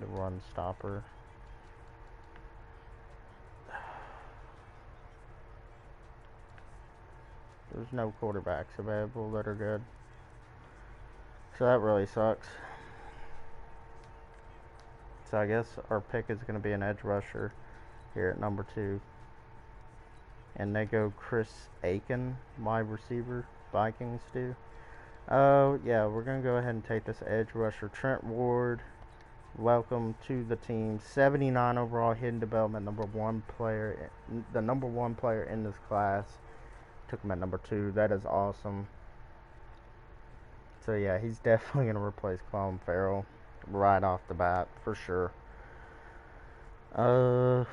The run stopper. There's no quarterbacks available that are good. So that really sucks. So I guess our pick is going to be an edge rusher here at number 2. And they go Chris Aiken, wide receiver. Vikings do. Yeah, we're going to go ahead and take this edge rusher. Trent Ward, welcome to the team. 79 overall, hidden development, number 1 player. The number 1 player in this class. Took him at number 2. That is awesome. So yeah, he's definitely going to replace Clelin Ferrell right off the bat, for sure. Have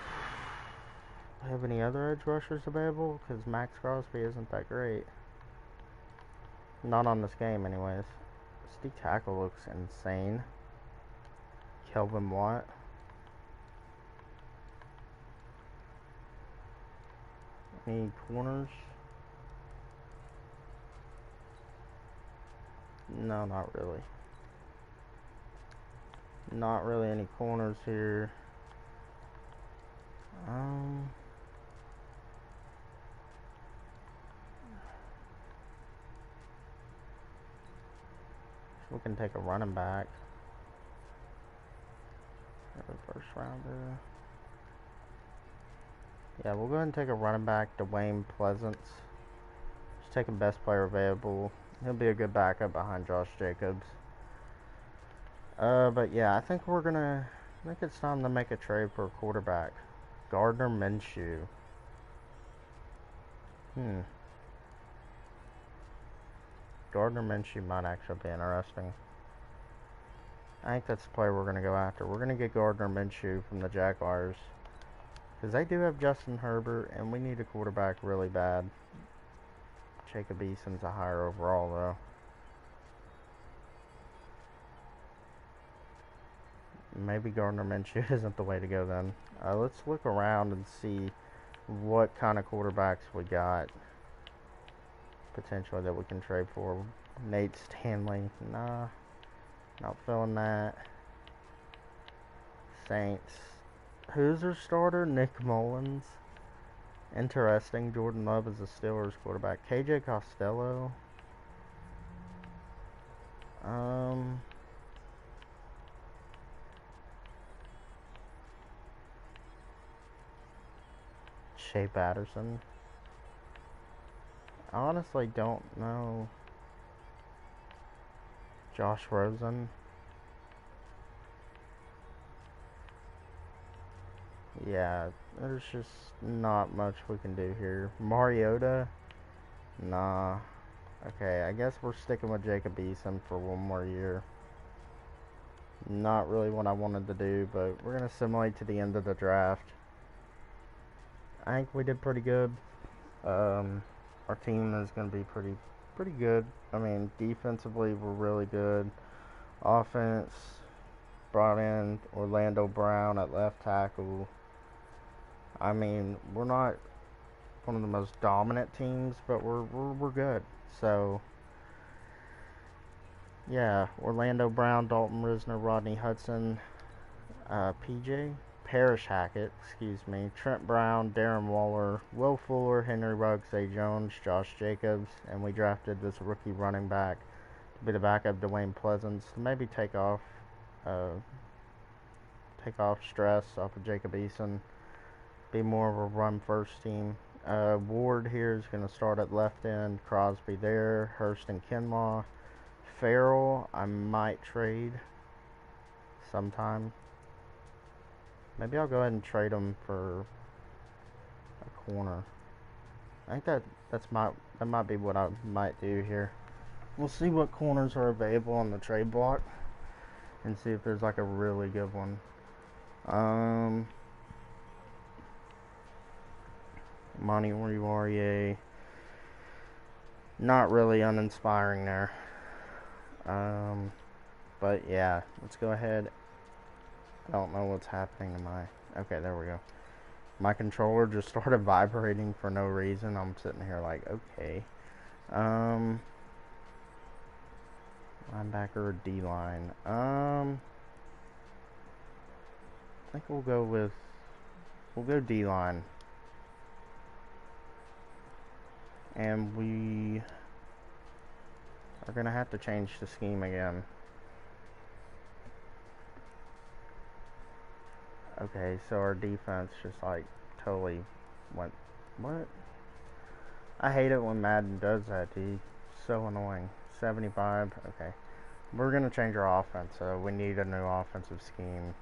any other edge rushers available? Because Max Crosby isn't that great. Not on this game, anyways. Steve tackle looks insane. Kelvin Watt. Any corners? No, not really. Not really any corners here. We can take a running back. First rounder. Yeah, we'll go ahead and take a running back, Dwayne Pleasance. Just taking best player available. He'll be a good backup behind Josh Jacobs. But yeah, I think it's time to make a trade for a quarterback. Gardner Minshew. Gardner Minshew might actually be interesting. I think that's the player we're going to go after. We're going to get Gardner Minshew from the Jaguars. Because they do have Justin Herbert, and we need a quarterback really bad. Jacob Eason's a higher overall, though. Maybe Gardner Minshew isn't the way to go then. Let's look around and see what kind of quarterbacks we got potentially that we can trade for. Nate Stanley, nah, not feeling that. Saints, who's their starter? Nick Mullins. Interesting. Jordan Love is a Steelers quarterback. KJ Costello. Shea Patterson. I honestly don't know. Josh Rosen. Yeah, there's just not much we can do here. Mariota? Nah. Okay, I guess we're sticking with Jacob Eason for one more year. Not really what I wanted to do, but we're going to simulate to the end of the draft. I think we did pretty good. Um, our team is going to be pretty good. I mean, defensively we're really good. Offense, brought in Orlando Brown at left tackle. I mean, we're not one of the most dominant teams, but we're good. So yeah, Orlando Brown, Dalton Risner, Rodney Hudson, PJ Parrish Hackett, excuse me, Trent Brown, Darren Waller, Will Fuller, Henry Ruggs, Zay Jones, Josh Jacobs, and we drafted this rookie running back to be the backup Dwayne Pleasance to maybe uh, take off stress off of Jacob Eason, be more of a run first team. Ward here is going to start at left end. Crosby there. Hurst and Kinlaw. Farrell, I might trade sometime. Maybe I'll go ahead and trade him for a corner. I think that might be what I might do here. We'll see what corners are available on the trade block and see if there's like a really good one. Monty Oriye, not really uninspiring there. But yeah, let's go ahead. I don't know what's happening to my. Okay, there we go. My controller just started vibrating for no reason. I'm sitting here like, okay. Linebacker or D line. I think we'll go D line. And we are gonna have to change the scheme again. Okay, so our defense just like totally went. What? I hate it when Madden does that, dude. So annoying. 75. Okay. We're going to change our offense, so we need a new offensive scheme.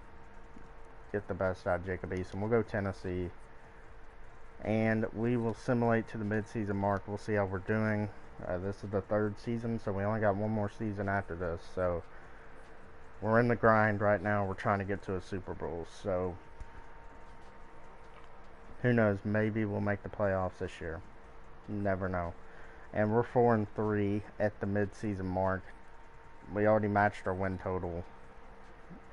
Get the best out of Jacob Eason. We'll go Tennessee. And we will simulate to the midseason mark. We'll see how we're doing. This is the third season, so we only got one more season after this. So we're in the grind right now. We're trying to get to a Super Bowl. So who knows? Maybe we'll make the playoffs this year. Never know. And we're 4-3 at the midseason mark. We already matched our win total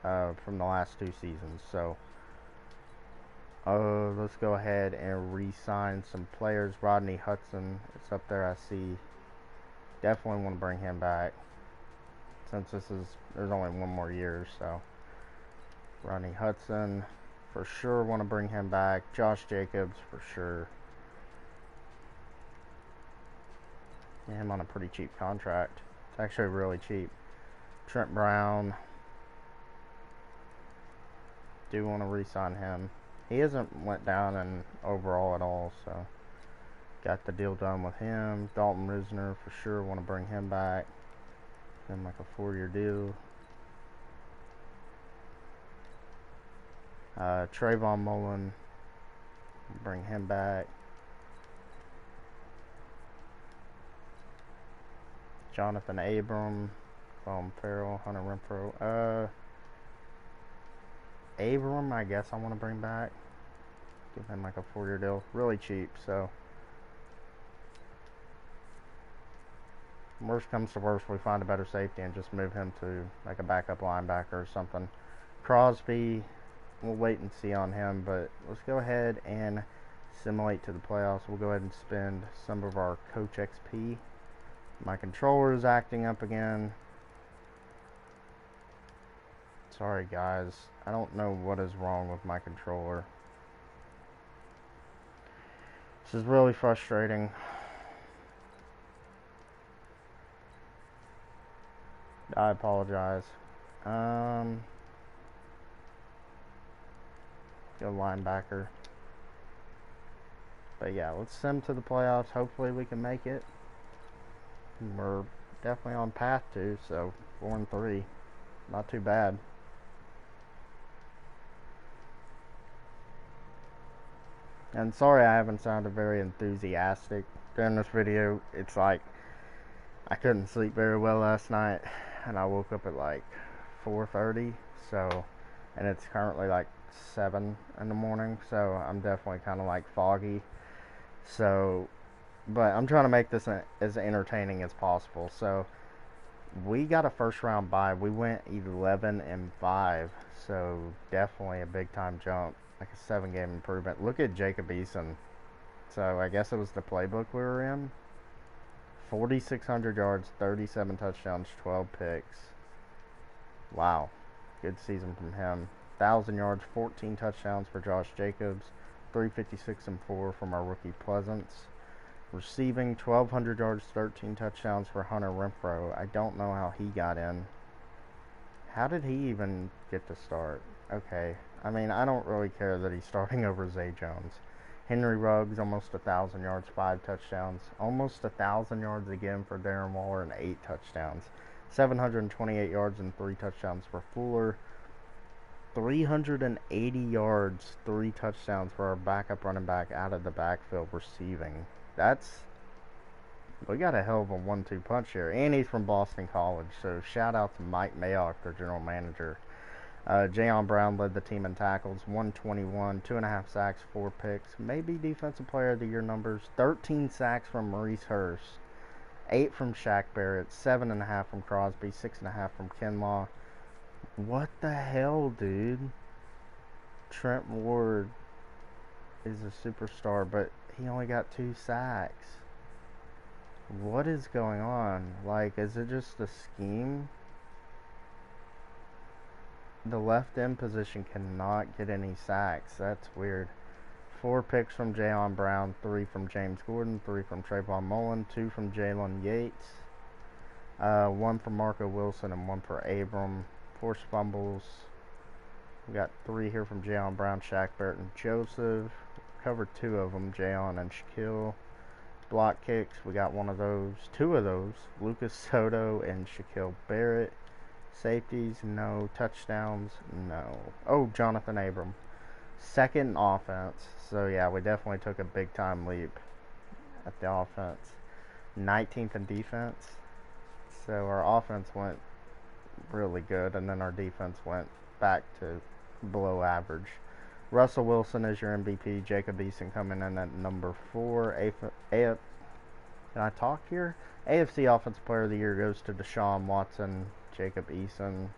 from the last two seasons. So let's go ahead and re-sign some players. Rodney Hudson, it's up there. I see. Definitely want to bring him back since there's only one more year. So Rodney Hudson, for sure want to bring him back. Josh Jacobs, for sure. Get him on a pretty cheap contract. It's actually really cheap. Trent Brown, do want to re-sign him. He hasn't went down in overall at all, so got the deal done with him. Dalton Risner, for sure want to bring him back. Give him like a 4-year deal. Trayvon Mullen, bring him back. Jonathan Abram, Colin Farrell, Hunter Renfro. Abram, I guess I want to bring back. Give him like a 4-year deal. Really cheap, so. Worst comes to worst, we find a better safety and just move him to like a backup linebacker or something. Crosby, we'll wait and see on him, but let's go ahead and simulate to the playoffs. We'll go ahead and spend some of our Coach XP. My controller is acting up again. Sorry guys, I don't know what is wrong with my controller. This is really frustrating. I apologize. Go linebacker. But yeah, let's sim to the playoffs. Hopefully we can make it. We're definitely on path to, so 4-3. Not too bad. And sorry I haven't sounded very enthusiastic during this video. It's like I couldn't sleep very well last night, and I woke up at like 4:30. So, and it's currently like 7 in the morning. So I'm definitely kind of like foggy. So, but I'm trying to make this as entertaining as possible. So we got a first round bye. We went 11-5. So definitely a big time jump, like a 7 game improvement. Look at Jacob Eason. So I guess it was the playbook we were in. 4,600 yards, 37 touchdowns, 12 picks. Wow. Good season from him. 1,000 yards, 14 touchdowns for Josh Jacobs. 356 and 4 from our rookie Pleasance. Receiving 1,200 yards, 13 touchdowns for Hunter Renfrow. I don't know how he got in. How did he even get to start? Okay. I mean, I don't really care that he's starting over Zay Jones. Henry Ruggs, almost 1,000 yards, 5 touchdowns. Almost 1,000 yards again for Darren Waller and 8 touchdowns. 728 yards and 3 touchdowns for Fuller. 380 yards, 3 touchdowns for our backup running back out of the backfield receiving. We got a hell of a 1-2 punch here. And he's from Boston College, so shout out to Mike Mayock, their general manager. Jayon Brown led the team in tackles, 121, 2.5 sacks, 4 picks. Maybe Defensive Player of the Year numbers. 13 sacks from Maurice Hurst, 8 from Shaq Barrett, 7.5 from Crosby, 6.5 from Kinlaw. What the hell, dude? Trent Ward is a superstar, but he only got 2 sacks. What is going on? Like, is it just a scheme? The left end position cannot get any sacks. That's weird. 4 picks from Jayon Brown, 3 from James Gordon, 3 from Trayvon Mullen, 2 from Jalen Yates, 1 from Marco Wilson, and 1 for Abram. Forced fumbles. We got 3 here from Jayon Brown, Shaq Barrett, and Joseph. Covered 2 of them, Jayon and Shaquille. Block kicks, we got 1 of those, 2 of those, Lucas Soto and Shaquille Barrett. Safeties, no. Touchdowns, no. Oh, Jonathan Abram. Second in offense. So yeah, we definitely took a big time leap at the offense. 19th in defense. So our offense went really good, and then our defense went back to below average. Russell Wilson is your MVP. Jacob Eason coming in at number 4. Can I talk here? AFC Offensive Player of the Year goes to Deshaun Watson. Jacob Eason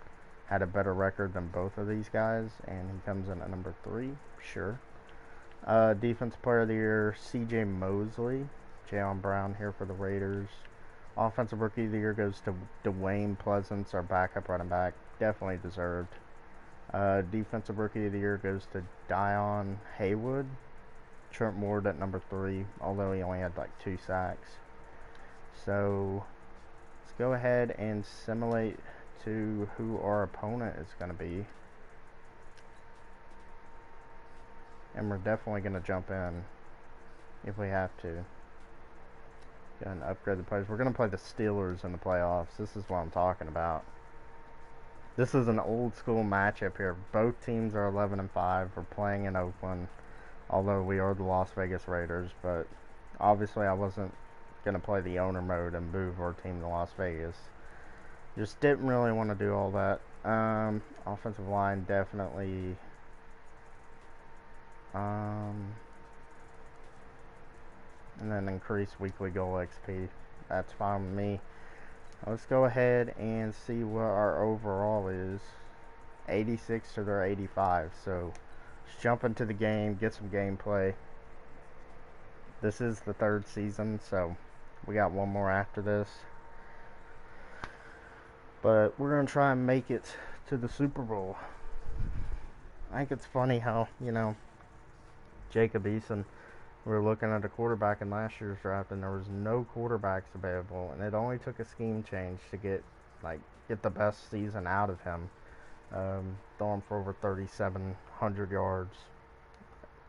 had a better record than both of these guys, and he comes in at number 3. Sure. Defensive Player of the Year, C.J. Mosley. Jayon Brown here for the Raiders. Offensive Rookie of the Year goes to Dwayne Pleasance, our backup running back. Definitely deserved. Defensive Rookie of the Year goes to Dion Haywood. Trent Ward at number 3, although he only had like 2 sacks. So let's go ahead and simulate to who our opponent is going to be. And we're definitely going to jump in if we have to. Go and upgrade the players. We're going to play the Steelers in the playoffs. This is what I'm talking about. This is an old school matchup here. Both teams are 11-5. We're playing in Oakland, although we are the Las Vegas Raiders. But obviously I wasn't going to play the owner mode and move our team to Las Vegas. Just didn't really want to do all that. Offensive line definitely. And then increase weekly goal XP. That's fine with me. Let's go ahead and see what our overall is. 86 to their 85. So let's jump into the game, get some gameplay. This is the 3rd season, so we got 1 more after this. But we're going to try and make it to the Super Bowl. I think it's funny how, Jacob Eason, we were looking at a quarterback in last year's draft, and there was no quarterbacks available, and it only took a scheme change to get the best season out of him. Throwing for over 3,700 yards.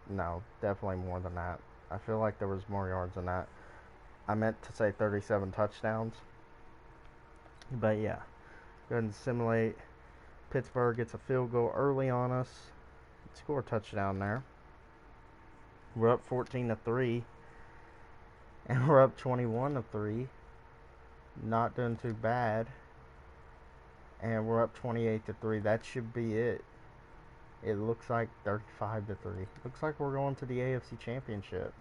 No, definitely more than that. I feel like there was more yards than that. I meant to say 37 touchdowns. But yeah, go ahead and simulate. Pittsburgh gets a field goal early on us. Score a touchdown there. We're up 14-3, and we're up 21-3. Not doing too bad. And we're up 28-3. That should be it. It looks like 35-3. Looks like we're going to the AFC Championship.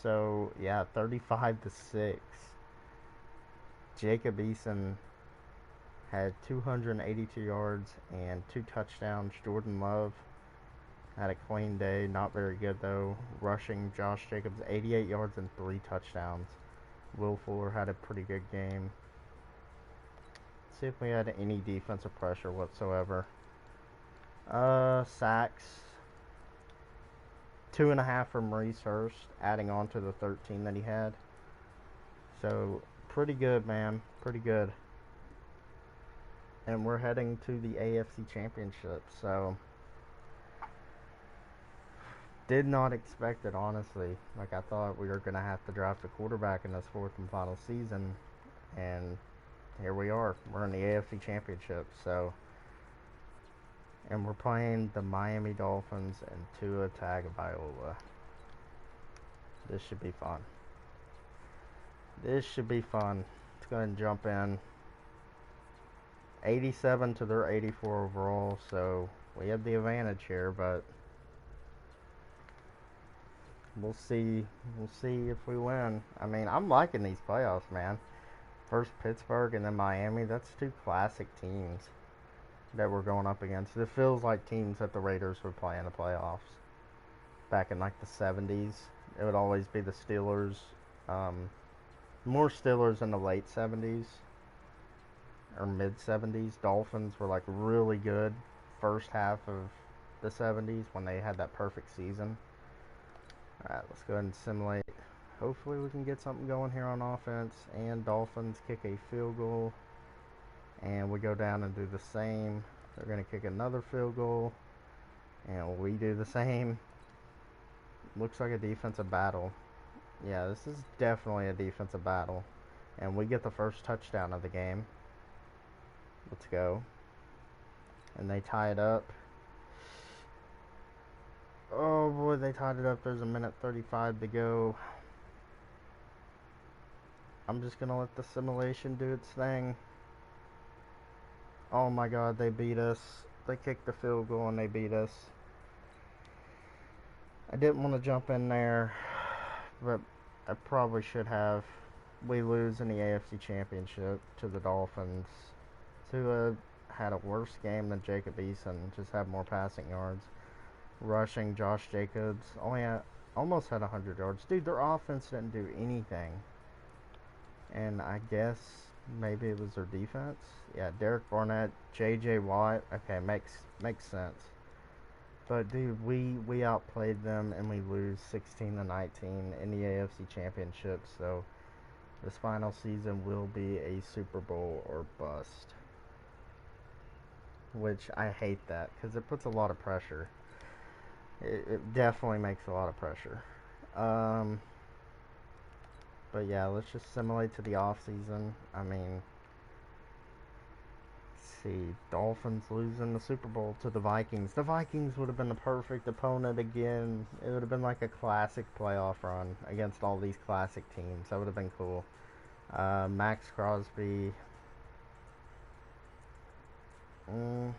So yeah, 35-6. Jacob Eason had 282 yards and 2 touchdowns. Jordan Love had a clean day, not very good though. Rushing, Josh Jacobs 88 yards and 3 touchdowns. Will Fuller had a pretty good game. Let's see if we had any defensive pressure whatsoever. Sacks. 2.5 from Maurice Hurst, adding on to the 13 that he had. So, pretty good, man. Pretty good. And we're heading to the AFC Championship, so did not expect it, honestly. Like, I thought we were going to have to draft a quarterback in this 4th and final season, and here we are. We're in the AFC Championship, so, and we're playing the Miami Dolphins and Tua Tagovailoa. This should be fun. This should be fun. Let's go ahead and jump in. 87 to their 84 overall, so we have the advantage here, but we'll see. We'll see if we win. I mean, I'm liking these playoffs, man. First Pittsburgh and then Miami. That's 2 classic teams that we're going up against. It feels like teams that the Raiders would play in the playoffs. Back in like the 70s, it would always be the Steelers. More Steelers in the late 70s or mid 70s. Dolphins were like really good first half of the 70s when they had that perfect season. Alright, let's go ahead and simulate. Hopefully we can get something going here on offense. And Dolphins kick a field goal. And we go down and do the same. They're going to kick another field goal. And we do the same. Looks like a defensive battle. Yeah, this is definitely a defensive battle. And we get the first touchdown of the game. Let's go. And they tie it up. Oh boy, they tied it up. There's a minute 35 to go. I'm just going to let the simulation do its thing. Oh my god, they beat us. They kicked the field goal and they beat us. I didn't want to jump in there, but I probably should have. We lose in the AFC Championship to the Dolphins. Tua had a worse game than Jacob Eason, just had more passing yards. Rushing, Josh Jacobs almost had 100 yards. Dude, their offense didn't do anything. And I guess maybe it was their defense. Yeah, Derek Barnett, J.J. Watt. Okay, makes sense. But dude, we outplayed them and we lose 16-19 in the AFC Championship. So this final season will be a Super Bowl or bust. Which I hate that because it puts a lot of pressure. It definitely makes a lot of pressure. But yeah, let's just simulate to the off season. I mean, let's see, Dolphins losing the Super Bowl to the Vikings. The Vikings would have been the perfect opponent again. It would have been like a classic playoff run against all these classic teams. That would have been cool. Max Crosby. I'm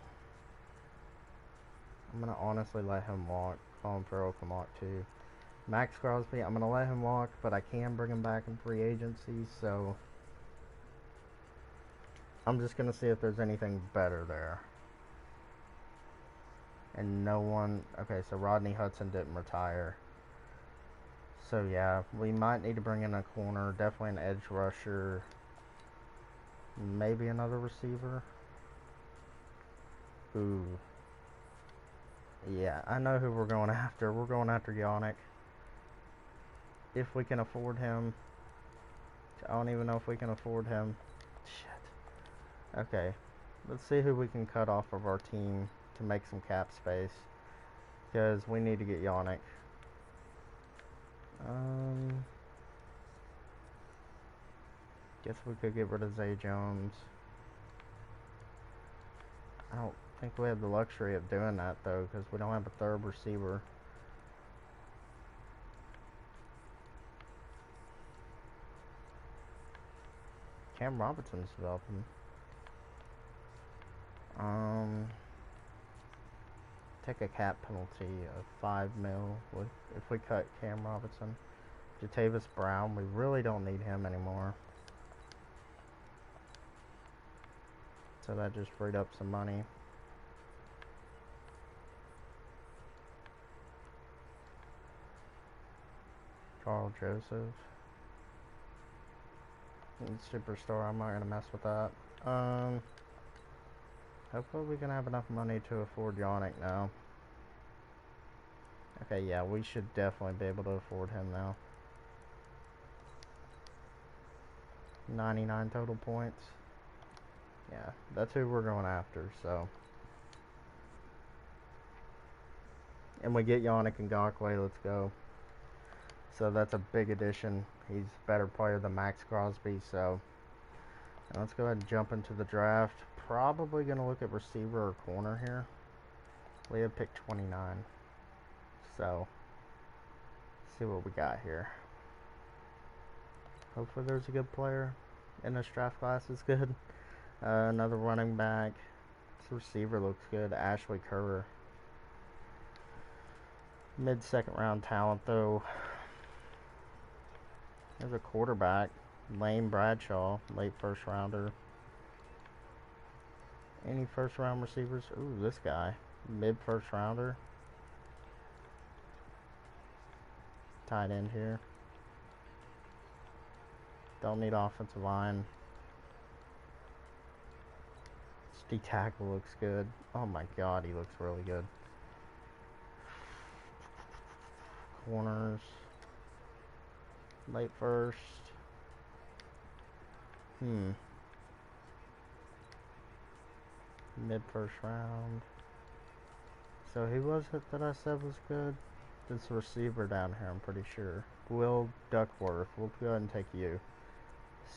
going to honestly let him walk. Colin Farrell can walk too. Max Crosby, I'm going to let him walk, but I can bring him back in free agency, so I'm just going to see if there's anything better there. And no one... Okay, so Rodney Hudson didn't retire. So yeah, we might need to bring in a corner, definitely an edge rusher, maybe another receiver. Ooh. Yeah, I know who we're going after. We're going after Yannick. If we can afford him. I don't even know if we can afford him. Shit. Okay. Let's see who we can cut off of our team to make some cap space. Because we need to get Yannick. Guess we could get rid of Zay Jones. think we have the luxury of doing that though, because we don't have a third receiver. Cam Robinson's developing. Take a cap penalty of 5 mil if we cut Cam Robinson. Jatavis Brown, we really don't need him anymore. So that just freed up some money. Carl Joseph. Superstar, I'm not going to mess with that. Hopefully we can have enough money to afford Yannick now. Okay, yeah, we should definitely be able to afford him now. 99 total points. Yeah, that's who we're going after, so. And we get Yannick Ngakoue, let's go. So that's a big addition. He's a better player than Max Crosby, so. And let's go ahead and jump into the draft. Probably going to look at receiver or corner here. We have picked 29. So, see what we got here. Hopefully there's a good player in this draft class is good. Another running back. This receiver looks good. Ashley Kerr. Mid-second round talent though. There's a quarterback. Lane Bradshaw. Late first rounder. Any first round receivers? Ooh, this guy. Mid first rounder. Tight end here. Don't need offensive line. D tackle looks good. Oh my god, he looks really good. Corners. Late first. Mid first round. So who was it that I said was good? This receiver down here, I'm pretty sure. Will Duckworth. We'll go ahead and take you.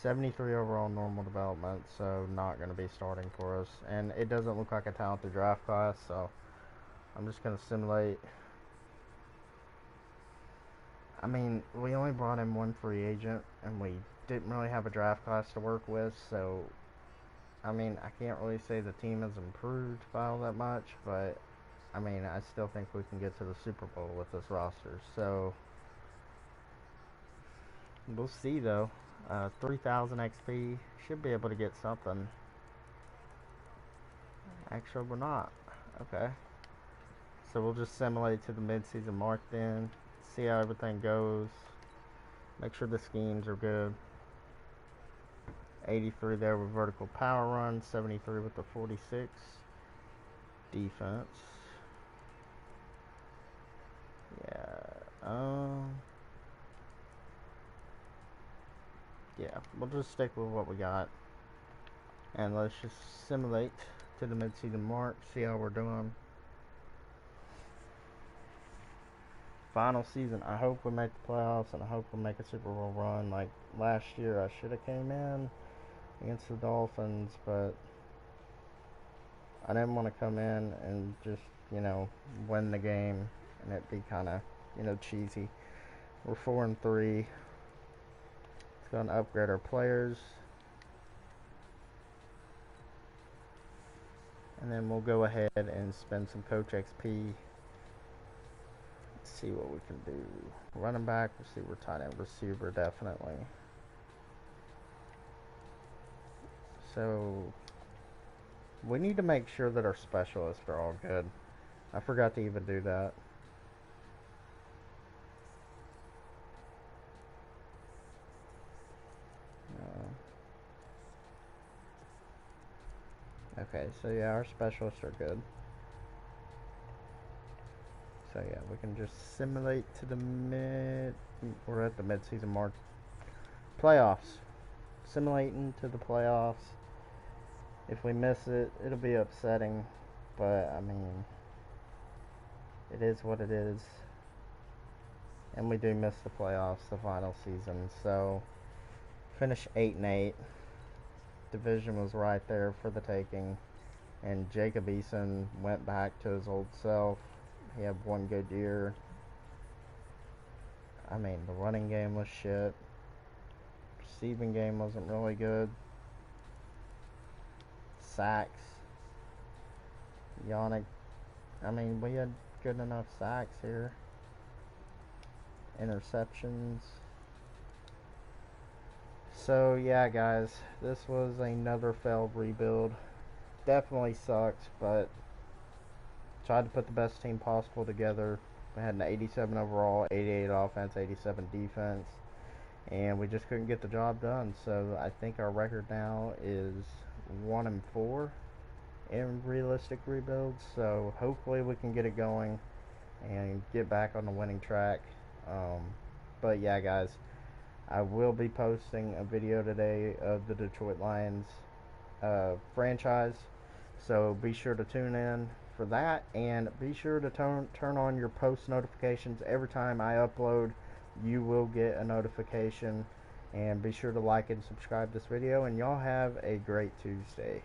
73 overall normal development, so not going to be starting for us. And it doesn't look like a talented draft class, so I'm just going to simulate. I mean, we only brought in one free agent, and we didn't really have a draft class to work with, so I mean, I can't really say the team has improved by all that much, but I mean, I still think we can get to the Super Bowl with this roster, so we'll see though. 3,000 XP, should be able to get something. Actually, we're not. Okay. So we'll just simulate to the mid-season mark then. See how everything goes. Make sure the schemes are good. 83 there with vertical power run. 73 with the 46. Defense. Yeah. Yeah, we'll just stick with what we got. And let's just simulate to the mid-season mark. See how we're doing. Final season, I hope we make the playoffs and I hope we make a Super Bowl run. Like last year, I should have came in against the Dolphins, but I didn't want to come in and just, win the game and it be kind of, cheesy. We're 4-3. Let's go and upgrade our players. And then we'll go ahead and spend some Coach XP. See what we can do. Running back, receiver, tight end, receiver, definitely. So we need to make sure that our specialists are all good. I forgot to even do that. Okay, so yeah, our specialists are good. So yeah, we can just simulate to the we're at the mid-season mark. Playoffs. Simulating to the playoffs. If we miss it, it'll be upsetting. But, I mean, it is what it is. And we do miss the playoffs, the final season. So, finish 8-8. Division was right there for the taking. And Jacob Eason went back to his old self. He had one good year. I mean, the running game was shit. Receiving game wasn't really good. Sacks. Yannick. I mean, we had good enough sacks here. Interceptions. So, yeah, guys. This was another failed rebuild. Definitely sucks, but tried to put the best team possible together. We had an 87 overall, 88 offense, 87 defense, and we just couldn't get the job done. So I think our record now is 1-4 in realistic rebuilds. So hopefully we can get it going and get back on the winning track. Um, but yeah, guys, I will be posting a video today of the Detroit Lions franchise. So be sure to tune in for that, and be sure to turn on your post notifications. Every time I upload, you will get a notification. And be sure to like and subscribe this video, and y'all have a great Tuesday.